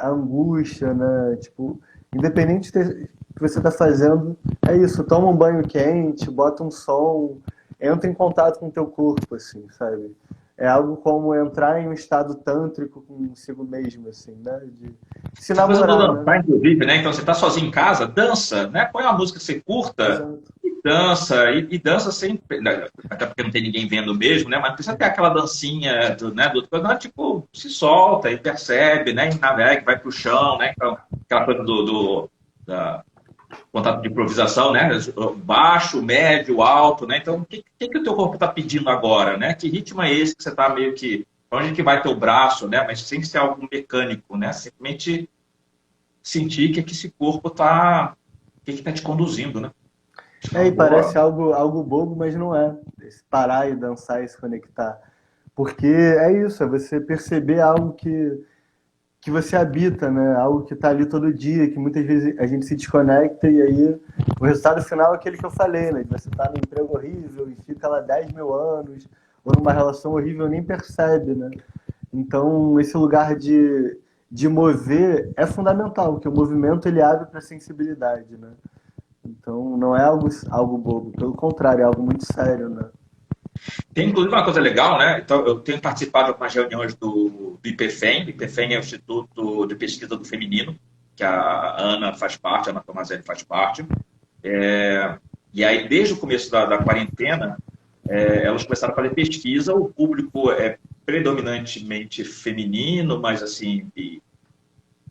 a angústia, né? Tipo, independente do que você está fazendo, é isso. Toma um banho quente, bota um som, entra em contato com o teu corpo, assim, sabe? É algo como entrar em um estado tântrico consigo mesmo, assim, né? De se Essa coisa do namorar, dançar, né? inclusive, né? Então você está sozinho em casa, dança, né? Põe uma música que você curta Exato. e dança sempre, né? Até porque não tem ninguém vendo mesmo, né? Mas precisa ter aquela dancinha não, tipo, se solta e percebe, né? E navega, vai pro chão, né? Então, aquela coisa contato de improvisação, né? Baixo, médio, alto, né? Então, o que o teu corpo está pedindo agora, né? Que ritmo é esse que você está meio que... Para onde que vai teu braço, né? Mas sem ser algo mecânico, né? Simplesmente sentir que esse corpo está... O que está te conduzindo, né? E parece algo bobo, mas não é. Esse parar e dançar e se conectar. Porque é isso, é você perceber algo que você habita, né? Algo que está ali todo dia, que muitas vezes a gente se desconecta e aí o resultado final é aquele que eu falei, né? De você estar num emprego horrível e fica lá 10 mil anos, ou numa relação horrível, nem percebe, né? Então, esse lugar de mover é fundamental, porque o movimento ele abre para a sensibilidade, né? Então, não é algo bobo, pelo contrário, é algo muito sério, né? Tem, inclusive, uma coisa legal, né? Então, eu tenho participado de algumas reuniões do IPFEM. O IPFEM é o Instituto de Pesquisa do Feminino, que a Ana faz parte, a Ana Tomazelli faz parte. E aí, desde o começo da quarentena, elas começaram a fazer pesquisa. O público é predominantemente feminino, mas, assim,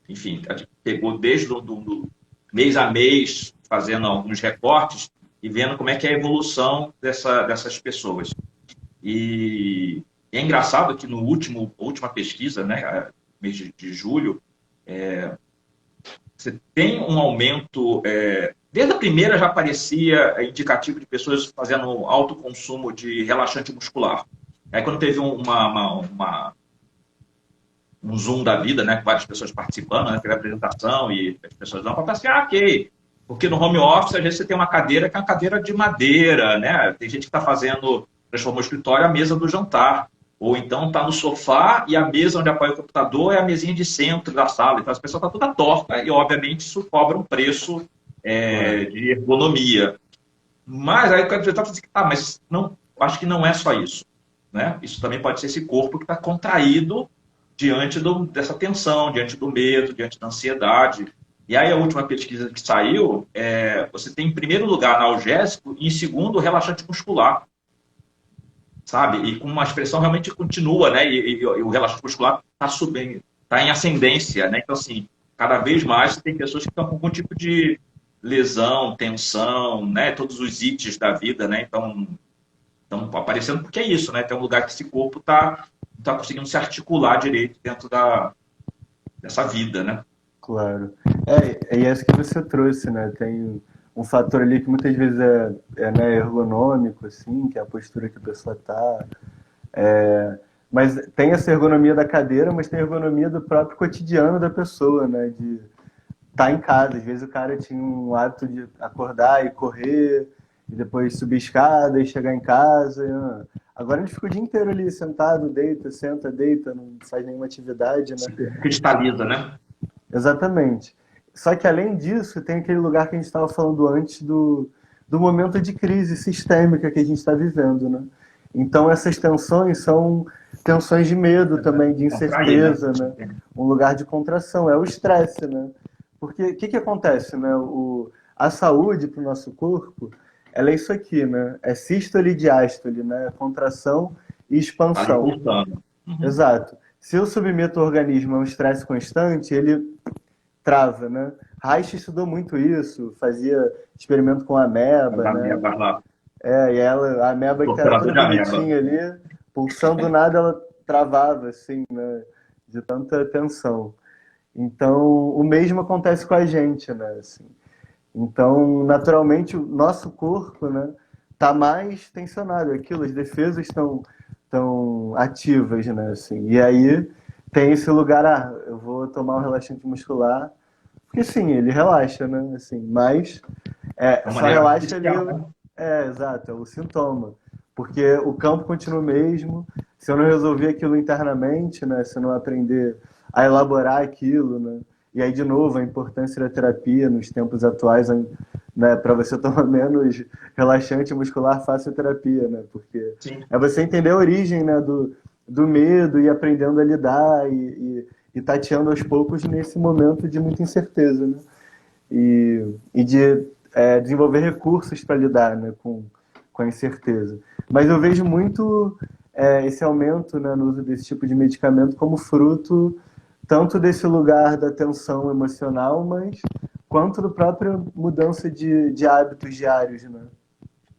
enfim, a gente pegou desde do mês a mês, fazendo alguns recortes e vendo como é que é a evolução dessas pessoas. E é engraçado que no última pesquisa, né, mês de julho, você tem um aumento... desde a primeira já aparecia indicativo de pessoas fazendo alto consumo de relaxante muscular. Aí quando teve um Zoom da vida, né, com várias pessoas participando, né, teve a apresentação e as pessoas não, para pensar, ok. Porque no home office, às vezes, você tem uma cadeira que é uma cadeira de madeira, né? Tem gente que está transformou o escritório a mesa do jantar. Ou então está no sofá e a mesa onde apoia o computador é a mesinha de centro da sala. Então, as pessoas estão toda torta e, obviamente, isso cobra um preço de ergonomia. Mas aí o cara está falando assim, mas não, acho que não é só isso, né? Isso também pode ser esse corpo que está contraído diante dessa tensão, diante do medo, diante da ansiedade. E aí a última pesquisa que saiu, você tem em primeiro lugar analgésico e em segundo relaxante muscular, sabe? E com uma expressão realmente continua, né? E o relaxante muscular está subindo, está em ascendência, né? Então, assim, cada vez mais você tem pessoas que estão com algum tipo de lesão, tensão, né? Todos os ites da vida, né? Então, estão aparecendo porque é isso, né? Tem um lugar que esse corpo não está conseguindo se articular direito dentro dessa vida, né? Claro. E é isso que você trouxe, né? Tem um fator ali que muitas vezes né, ergonômico, assim, que é a postura que a pessoa tá. Mas tem essa ergonomia da cadeira, mas tem a ergonomia do próprio cotidiano da pessoa, né? De estar em casa. Às vezes o cara tinha um hábito de acordar e correr, e depois subir escada e chegar em casa. Agora a gente fica o dia inteiro ali sentado, deita, senta, deita, não faz nenhuma atividade, né? Cristaliza, né? Exatamente. Só que, além disso, tem aquele lugar que a gente estava falando antes do momento de crise sistêmica que a gente está vivendo, né? Então, essas tensões são tensões de medo também, de incerteza, né? Um lugar de contração, é o estresse, né? Porque o que acontece, né? A saúde para o nosso corpo, ela é isso aqui, né? É sístole e diástole, né? Contração e expansão. Exato. Se eu submeto o organismo a um estresse constante, ele trava, né? Reich estudou muito isso, fazia experimento com a ameba, né? E a ameba que era toda bonitinha ali, pulsando do nada, ela travava, assim, né? De tanta tensão. Então, o mesmo acontece com a gente, né? Assim. Então, naturalmente, o nosso corpo, né, tá mais tensionado. Aquilo, as defesas estão ativas, né? Assim. E aí tem esse lugar, eu vou tomar um relaxante muscular, porque sim, ele relaxa, né? Assim, mas só relaxa ali. Exato, é o sintoma. Porque o campo continua o mesmo. Se eu não resolver aquilo internamente, né? Se eu não aprender a elaborar aquilo, né? E aí, de novo, a importância da terapia nos tempos atuais, né, para você tomar menos relaxante muscular, faça terapia, né? Porque é você entender a origem, né, do medo e aprendendo a lidar e tateando aos poucos nesse momento de muita incerteza, né? E de desenvolver recursos para lidar, né, com a incerteza. Mas eu vejo muito esse aumento, né, no uso desse tipo de medicamento como fruto tanto desse lugar da tensão emocional, mas quanto da própria mudança de hábitos diários, né?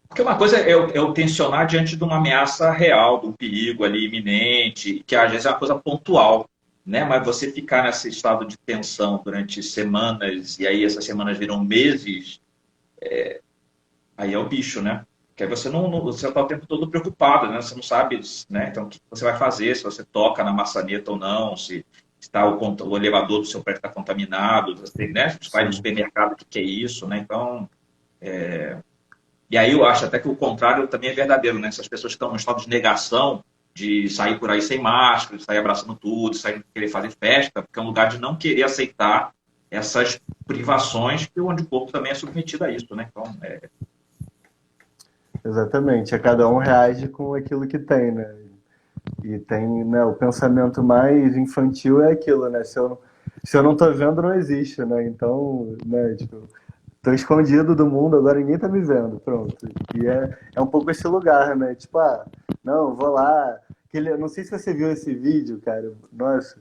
Porque uma coisa é o tensionar diante de uma ameaça real, de um perigo ali iminente, que às vezes é uma coisa pontual, né? Mas você ficar nesse estado de tensão durante semanas, e aí essas semanas viram meses, aí é o bicho, né? Porque aí você está o tempo todo preocupado, né? Você não sabe, né? Então, o que você vai fazer, se você toca na maçaneta ou não, se está o elevador do seu prédio está contaminado, você, né? Você vai no Sim. supermercado, o que que é isso, né? Então, e aí eu acho até que o contrário também é verdadeiro, né? Essas pessoas que estão em estado de negação, de sair por aí sem máscara, de sair abraçando tudo, de sair querer fazer festa, porque é um lugar de não querer aceitar essas privações, que onde o corpo também é submetido a isso, né? Então, Exatamente. Cada um reage com aquilo que tem, né? E tem, né, o pensamento mais infantil é aquilo, né? Se eu não tô vendo, não existe, né? Então, né, tipo, tô escondido do mundo, agora ninguém tá me vendo, pronto. E é um pouco esse lugar, né? Tipo, não, vou lá. Não sei se você viu esse vídeo, cara, nossa,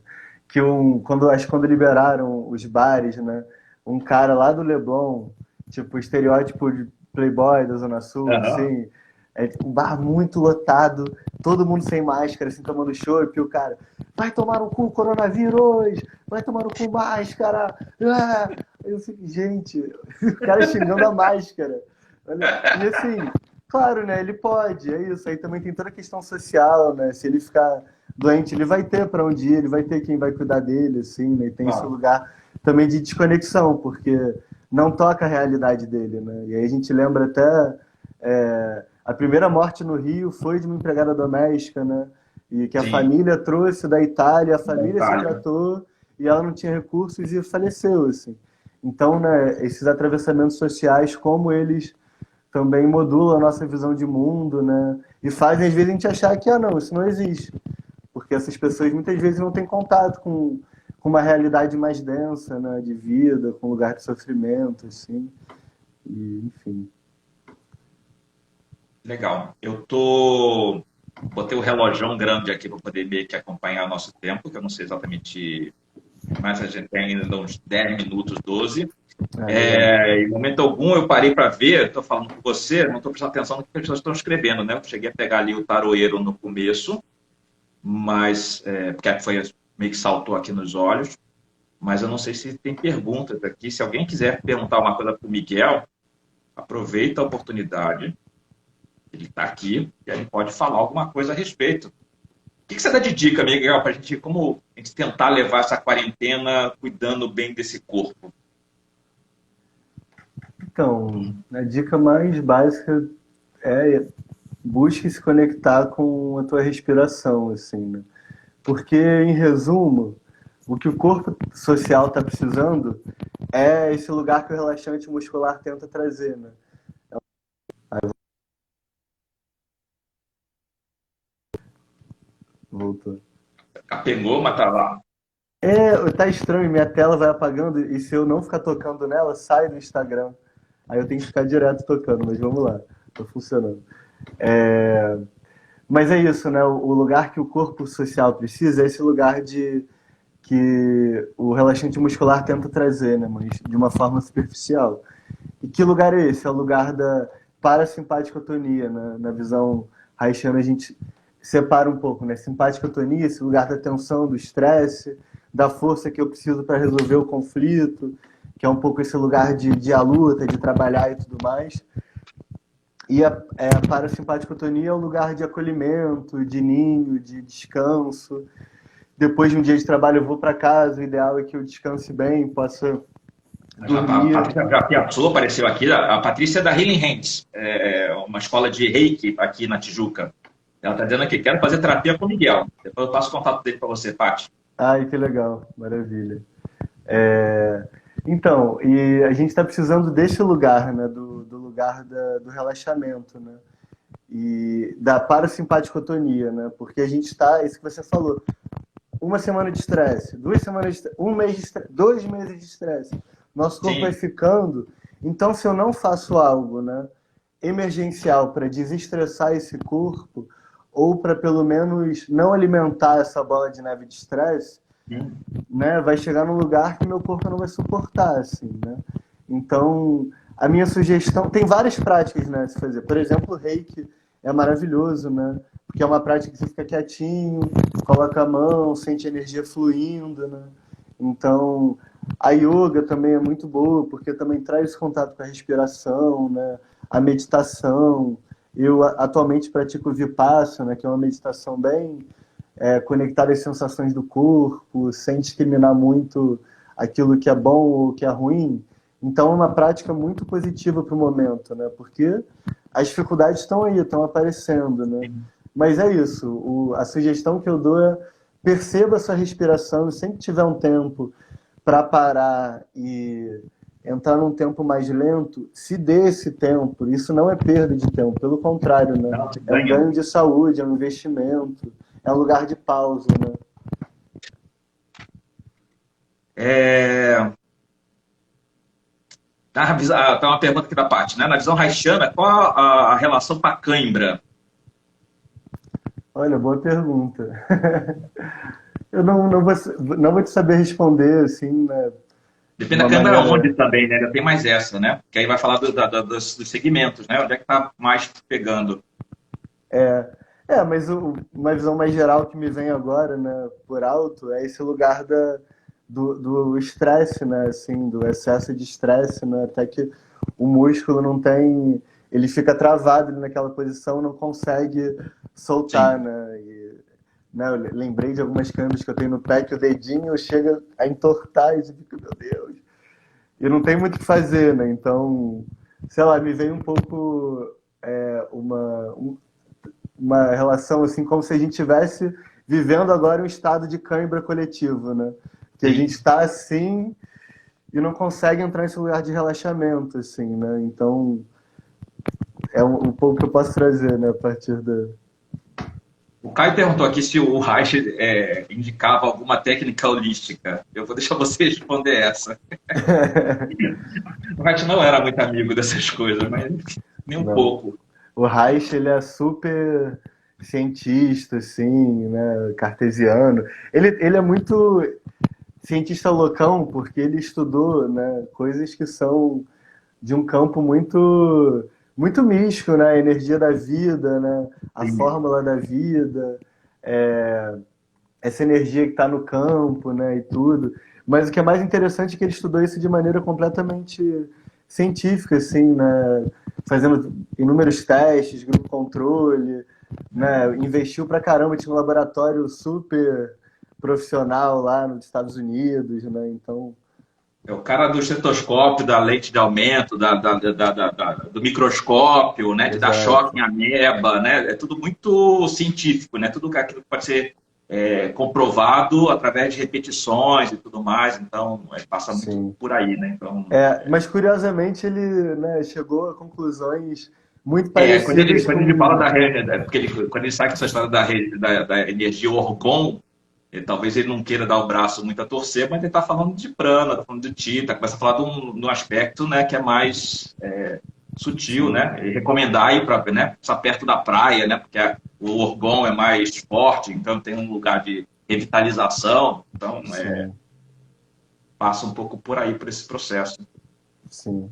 acho que quando liberaram os bares, né? Um cara lá do Leblon, tipo, estereótipo de playboy da Zona Sul, aham. assim, um bar muito lotado, todo mundo sem máscara, assim, tomando chopp, e o cara, vai tomar no cu, coronavírus, vai tomar no cu, máscara, eu fico, gente, o cara xingando a máscara. Olha, e assim, claro, né? Ele pode, é isso. Aí também tem toda a questão social, né? Se ele ficar doente, ele vai ter para onde ir, ele vai ter quem vai cuidar dele, assim, né? E tem esse Claro. lugar também de desconexão, porque não toca a realidade dele, né? E aí a gente lembra até a primeira morte no Rio foi de uma empregada doméstica, né? E que a Sim, família trouxe da Itália, a da família se Itália. tratou e ela não tinha recursos e faleceu, assim. Então, né, esses atravessamentos sociais, como eles também modulam a nossa visão de mundo, né? E fazem, às vezes, a gente achar que, não, isso não existe. Porque essas pessoas, muitas vezes, não têm contato com uma realidade mais densa, né? De vida, com lugar de sofrimento, assim. E, enfim. Legal. Botei o relógio grande aqui para poder meio que acompanhar nosso tempo, que eu não sei exatamente, mas a gente tem ainda uns 10 minutos, 12. Legal. Em momento algum eu parei para ver, estou falando com você, não estou prestando atenção no que as pessoas estão escrevendo, né? Eu cheguei a pegar ali o taroeiro no começo, mas porque foi meio que saltou aqui nos olhos, mas eu não sei se tem perguntas aqui. Se alguém quiser perguntar uma coisa para o Miguel, aproveita a oportunidade. Ele está aqui e a gente pode falar alguma coisa a respeito. O que você dá de dica, Miguel, para a gente, como a gente tentar levar essa quarentena cuidando bem desse corpo? Então, a dica mais básica é busque se conectar com a tua respiração, assim, né? Porque, em resumo, o que o corpo social está precisando é esse lugar que o relaxante muscular tenta trazer, né? Voltou. Capengou, mas tá lá. Tá estranho, minha tela vai apagando e se eu não ficar tocando nela, sai do Instagram. Aí eu tenho que ficar direto tocando, mas vamos lá, tá funcionando. É, Mas é isso, né? O lugar que o corpo social precisa é esse lugar de que o relaxante muscular tenta trazer, né? Mas de uma forma superficial. E que lugar é esse? É o lugar da parasimpaticotonia, né? Na visão haitiana a gente separa um pouco, né? Simpaticotonia, esse lugar da tensão, do estresse, da força que eu preciso para resolver o conflito, que é um pouco esse lugar de a luta, de trabalhar e tudo mais. E a parasimpaticotonia é um lugar de acolhimento, de ninho, de descanso. Depois de um dia de trabalho eu vou para casa, o ideal é que eu descanse bem, possa A dormir. Patrícia já Piazzolo apareceu aqui. A Patrícia é da Healing Hands, uma escola de reiki aqui na Tijuca. Ela está dizendo aqui, quero fazer terapia com o Miguel. Depois eu passo o contato dele para você, Paty. Ai, que legal, maravilha. É, Então, e a gente está precisando desse lugar, né? Do lugar do relaxamento, né? E da parasimpaticotonia, né? Porque a gente está, isso que você falou, uma semana de estresse, 2 semanas de estresse, um mês de estresse, 2 meses de estresse. Nosso corpo vai Sim, ficando. Então, se eu não faço algo, né, emergencial para desestressar esse corpo, ou para pelo menos não alimentar essa bola de neve de estresse, sim. né, vai chegar num lugar que meu corpo não vai suportar, assim, né? Então, a minha sugestão... Tem várias práticas, né, de se fazer. Por exemplo, o Reiki é maravilhoso, né? Porque é uma prática que você fica quietinho, coloca a mão, sente a energia fluindo, né? Então, a yoga também é muito boa, porque também traz contato com a respiração, né? A meditação. Eu atualmente pratico Vipassana, que é uma meditação bem conectada às sensações do corpo, sem discriminar muito aquilo que é bom ou que é ruim. Então, é uma prática muito positiva para o momento, né? Porque as dificuldades estão aí, estão aparecendo, né? Mas é isso. A sugestão que eu dou é perceba a sua respiração e sempre que tiver um tempo para parar e entrar num tempo mais lento, se dê esse tempo. Isso não é perda de tempo, pelo contrário, né? Não, É um ganho de saúde, é um investimento, é um lugar de pausa, né? Tá uma pergunta aqui da parte, né? Na visão haitiana, qual a relação com a cãibra? Olha, boa pergunta. Eu não vou te saber responder, assim, né, de Depende da uma câmera maneira... onde também, né? Já tem mais essa, né? Que aí vai falar dos segmentos, né? Onde é que tá mais pegando? Mas uma visão mais geral que me vem agora, né, por alto, é esse lugar do estresse, né, assim, do excesso de estresse, né, até que o músculo não tem, ele fica travado ali naquela posição, não consegue soltar, Sim. né, né, eu lembrei de algumas câmeras que eu tenho no pé que o dedinho chega a entortar e você fica, meu Deus, e não tem muito o que fazer, né, então, sei lá, me veio um pouco uma relação assim como se a gente estivesse vivendo agora um estado de cãibra coletivo, né? Que a Sim. gente está assim e não consegue entrar nesse lugar de relaxamento, assim, né? Então é um pouco que eu posso trazer, né? A partir da... O Caio perguntou aqui se o Reich indicava alguma técnica holística. Eu vou deixar você responder essa. O Reich não era muito amigo dessas coisas, mas nem um Não. pouco. O Reich, ele é super cientista, assim, né? Cartesiano. Ele é muito cientista loucão, porque ele estudou, né, coisas que são de um campo muito místico, né? A energia da vida, né? A Sim. fórmula da vida, é, essa energia que está no campo, né? E tudo. Mas o que é mais interessante é que ele estudou isso de maneira completamente científica, assim, né? Fazendo inúmeros testes, grupo controle, né? Investiu pra caramba, tinha um laboratório super profissional lá nos Estados Unidos, né? Então, É o cara do estetoscópio, da lente de aumento, do microscópio, né? De dar choque em exato. ameba, né? É tudo muito científico, né? Tudo aquilo que pode ser comprovado através de repetições e tudo mais. Então, passa muito Sim. por aí, né? Então, Mas curiosamente ele, né, chegou a conclusões muito quando ele, parecidas quando ele fala com... da porque quando ele sai com essa história da energia orgon, talvez ele não queira dar o braço muito a torcer, mas ele está falando de prana, está falando de tita, começa a falar de um aspecto, né, que é mais sutil, Sim, né? E recomendar ir para, né, passar perto da praia, né? Porque o orgon é mais forte, então tem um lugar de revitalização, então sim, passa um pouco por aí por esse processo. sim.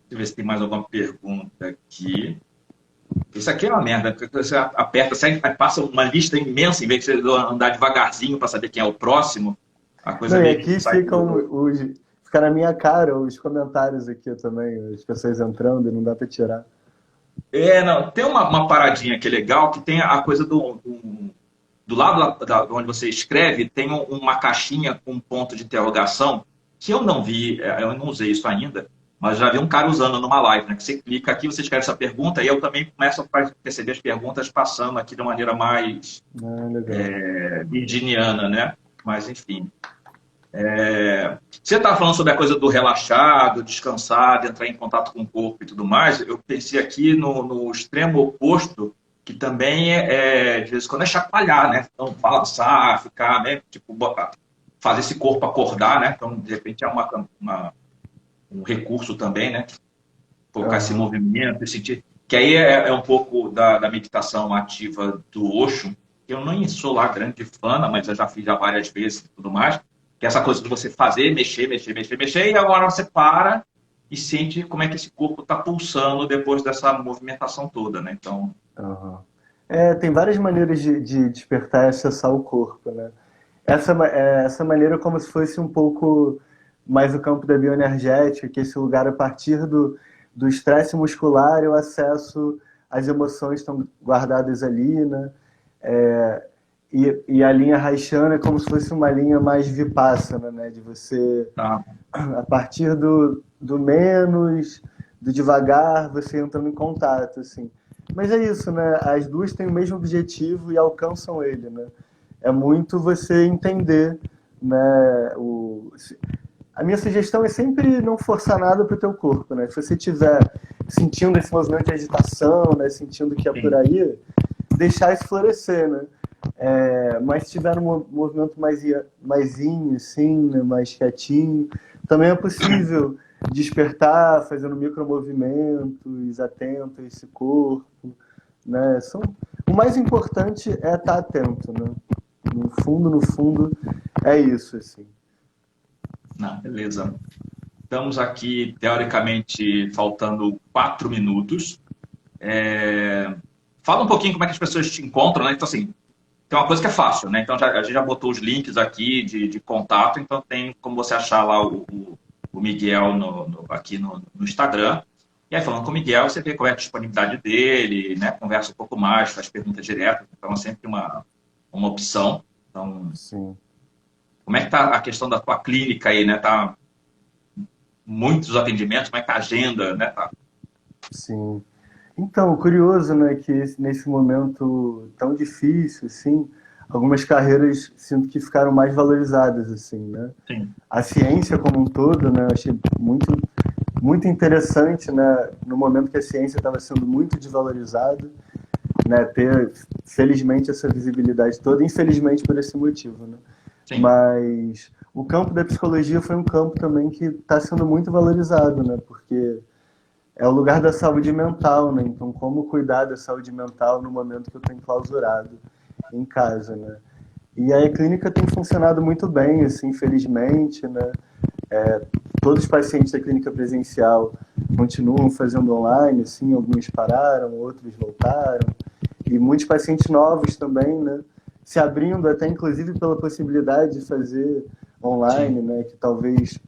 Deixa eu ver se tem mais alguma pergunta aqui. Isso aqui é uma merda, porque você aperta, você passa uma lista imensa, em vez de você andar devagarzinho para saber quem é o próximo, a coisa Não, e meio que aqui sai fica na minha cara os comentários aqui também, as pessoas entrando e não dá para tirar. Não, tem uma paradinha que é legal, que tem a coisa do lado onde você escreve, tem uma caixinha com um ponto de interrogação, que eu não vi, eu não usei isso ainda, mas já vi um cara usando numa live, né? Que você clica aqui, você escreve essa pergunta, e eu também começo a perceber as perguntas passando aqui de uma maneira mais Ah, legal. virginiana, né? Mas, enfim. Você estava falando sobre a coisa do relaxar, do descansar, de entrar em contato com o corpo e tudo mais. Eu pensei aqui no extremo oposto, que também de vez em quando é chacoalhar, né? Então, balançar, ficar, né? Tipo, fazer esse corpo acordar, né? Então, de repente, é um recurso também, né? Colocar esse Aham. movimento e sentir. Que aí é um pouco da meditação ativa do Osho, que eu nem sou lá grande fã, mas eu já fiz já várias vezes e tudo mais, que Que é essa coisa de você fazer, mexer, mexer, mexer, mexer, e agora você para e sente como é que esse corpo está pulsando depois dessa movimentação toda, né? Então, Aham. Tem várias maneiras de despertar e acessar o corpo, né? Essa maneira é como se fosse um pouco mais o campo da bioenergética, que esse lugar, a partir do estresse muscular, eu acesso as emoções estão guardadas ali, né? É, e a linha Raishana é como se fosse uma linha mais vipassana, né? De você, tá. a partir do menos, do devagar, você entrando em contato, assim. Mas é isso, né? As duas têm o mesmo objetivo e alcançam ele, né? É muito você entender, né? A minha sugestão é sempre não forçar nada para o teu corpo, né? Se você estiver sentindo esse movimento de agitação, né? Sentindo que é por Sim. aí, deixar isso florescer, né? Mas se tiver um movimento maisinho, assim, né? Mais quietinho, também é possível despertar, fazendo micromovimentos, atento a esse corpo, né? O mais importante é estar atento, né? No fundo, é isso, assim. Não, beleza. Estamos aqui, teoricamente, faltando 4 minutos. Fala um pouquinho como é que as pessoas te encontram, né? Então, assim, tem uma coisa que é fácil, né? Então, a gente já botou os links aqui de contato, então tem como você achar lá o Miguel aqui no Instagram. E aí, falando com o Miguel, você vê qual é a disponibilidade dele, né? Conversa um pouco mais, faz perguntas diretas, então é sempre uma opção. Então, Sim. como é que está a questão da tua clínica aí, né? Tá muitos atendimentos, como é que tá a agenda, né? Tá... Sim. Então, curioso, né, que nesse momento tão difícil, assim, algumas carreiras sinto que ficaram mais valorizadas, assim, né? Sim. A ciência como um todo, né, eu achei muito interessante, né, no momento que a ciência estava sendo muito desvalorizada, né, ter, felizmente, essa visibilidade toda, infelizmente por esse motivo, né? Sim. Mas o campo da psicologia foi um campo também que está sendo muito valorizado, né, porque é o lugar da saúde mental, né? Então, como cuidar da saúde mental no momento que eu estou enclausurado em casa, né? E aí a clínica tem funcionado muito bem, assim, felizmente, né? Todos os pacientes da clínica presencial continuam fazendo online, assim, alguns pararam, outros voltaram. E muitos pacientes novos também, né? Se abrindo até, inclusive, pela possibilidade de fazer online, Sim. né? Que talvez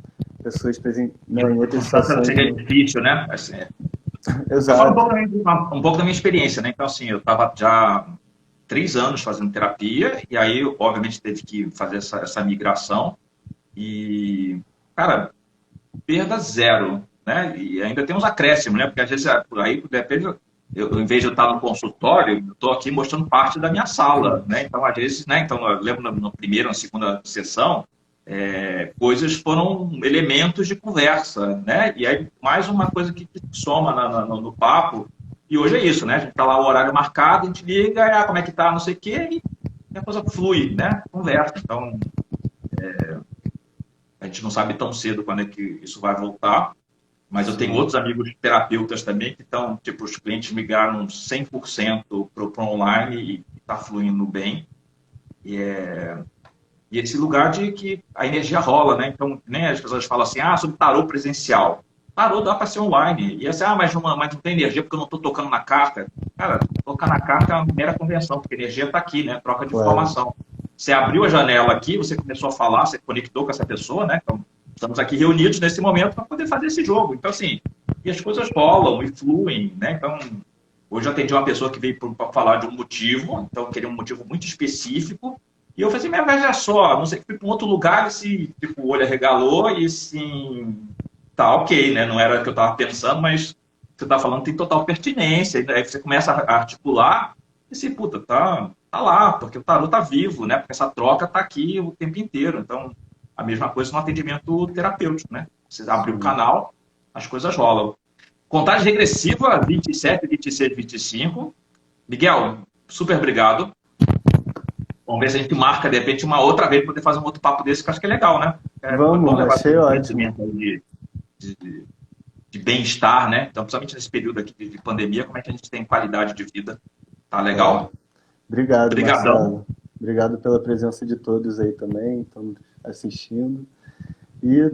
pessoas né, em outras Circunstância situações... seria difícil, né? Assim, eu falo Exato. um pouco da minha experiência, né? Então, assim, eu estava já 3 anos fazendo terapia, e aí, obviamente, teve que fazer essa migração. E, cara, perda zero, né? E ainda tem uns acréscimos, né? Porque às vezes, por aí, depende, em vez de eu estar no consultório, eu estou aqui mostrando parte da minha sala, né? Então, às vezes, né? Então, eu lembro na primeira, na segunda sessão, coisas foram elementos de conversa, né? E aí, mais uma coisa que soma no papo. E hoje é isso, né? A gente está lá o horário marcado, a gente liga, como é que tá, não sei o quê, e a coisa flui, né? Conversa. Então, a gente não sabe tão cedo quando é que isso vai voltar, mas eu tenho Sim. outros amigos terapeutas também que estão, tipo, os clientes migraram 100% para o online e está fluindo bem. E esse lugar de que a energia rola, né? Então, nem as pessoas falam assim, sobre tarô presencial. Tarô dá para ser online. E assim, mas não tem energia porque eu não estou tocando na carta. Cara, tocar na carta é uma mera convenção, porque a energia está aqui, né? Troca de Claro. informação. Você abriu a janela aqui, você começou a falar, você conectou com essa pessoa, né? Então, estamos aqui reunidos nesse momento para poder fazer esse jogo. Então, assim, e as coisas rolam e fluem, né? Então, hoje eu atendi uma pessoa que veio para falar de um motivo, então queria um motivo muito específico, e eu falei assim, mas é só, não sei, fui para um outro lugar, esse tipo, o olho arregalou e assim, tá ok, né? Não era o que eu estava pensando, mas você está falando tem total pertinência, e aí você começa a articular, e assim, puta, tá lá, porque o tarô tá vivo, né? Porque essa troca tá aqui o tempo inteiro. Então, a mesma coisa no atendimento terapêutico, né? Você abre o Sim. canal, as coisas rolam. Contagem regressiva, 27, 26, 25. Miguel, super obrigado. Vamos ver se a gente marca, de repente, uma outra vez para poder fazer um outro papo desse, que eu acho que é legal, né? Foi bom Vamos, levar achei esse ótimo. conhecimento aí de bem-estar, né? Então, principalmente nesse período aqui de pandemia, como é que a gente tem qualidade de vida. Tá Claro. legal? Obrigado, Obrigadão. Marcelo. Obrigado pela presença de todos aí também. Estamos assistindo. E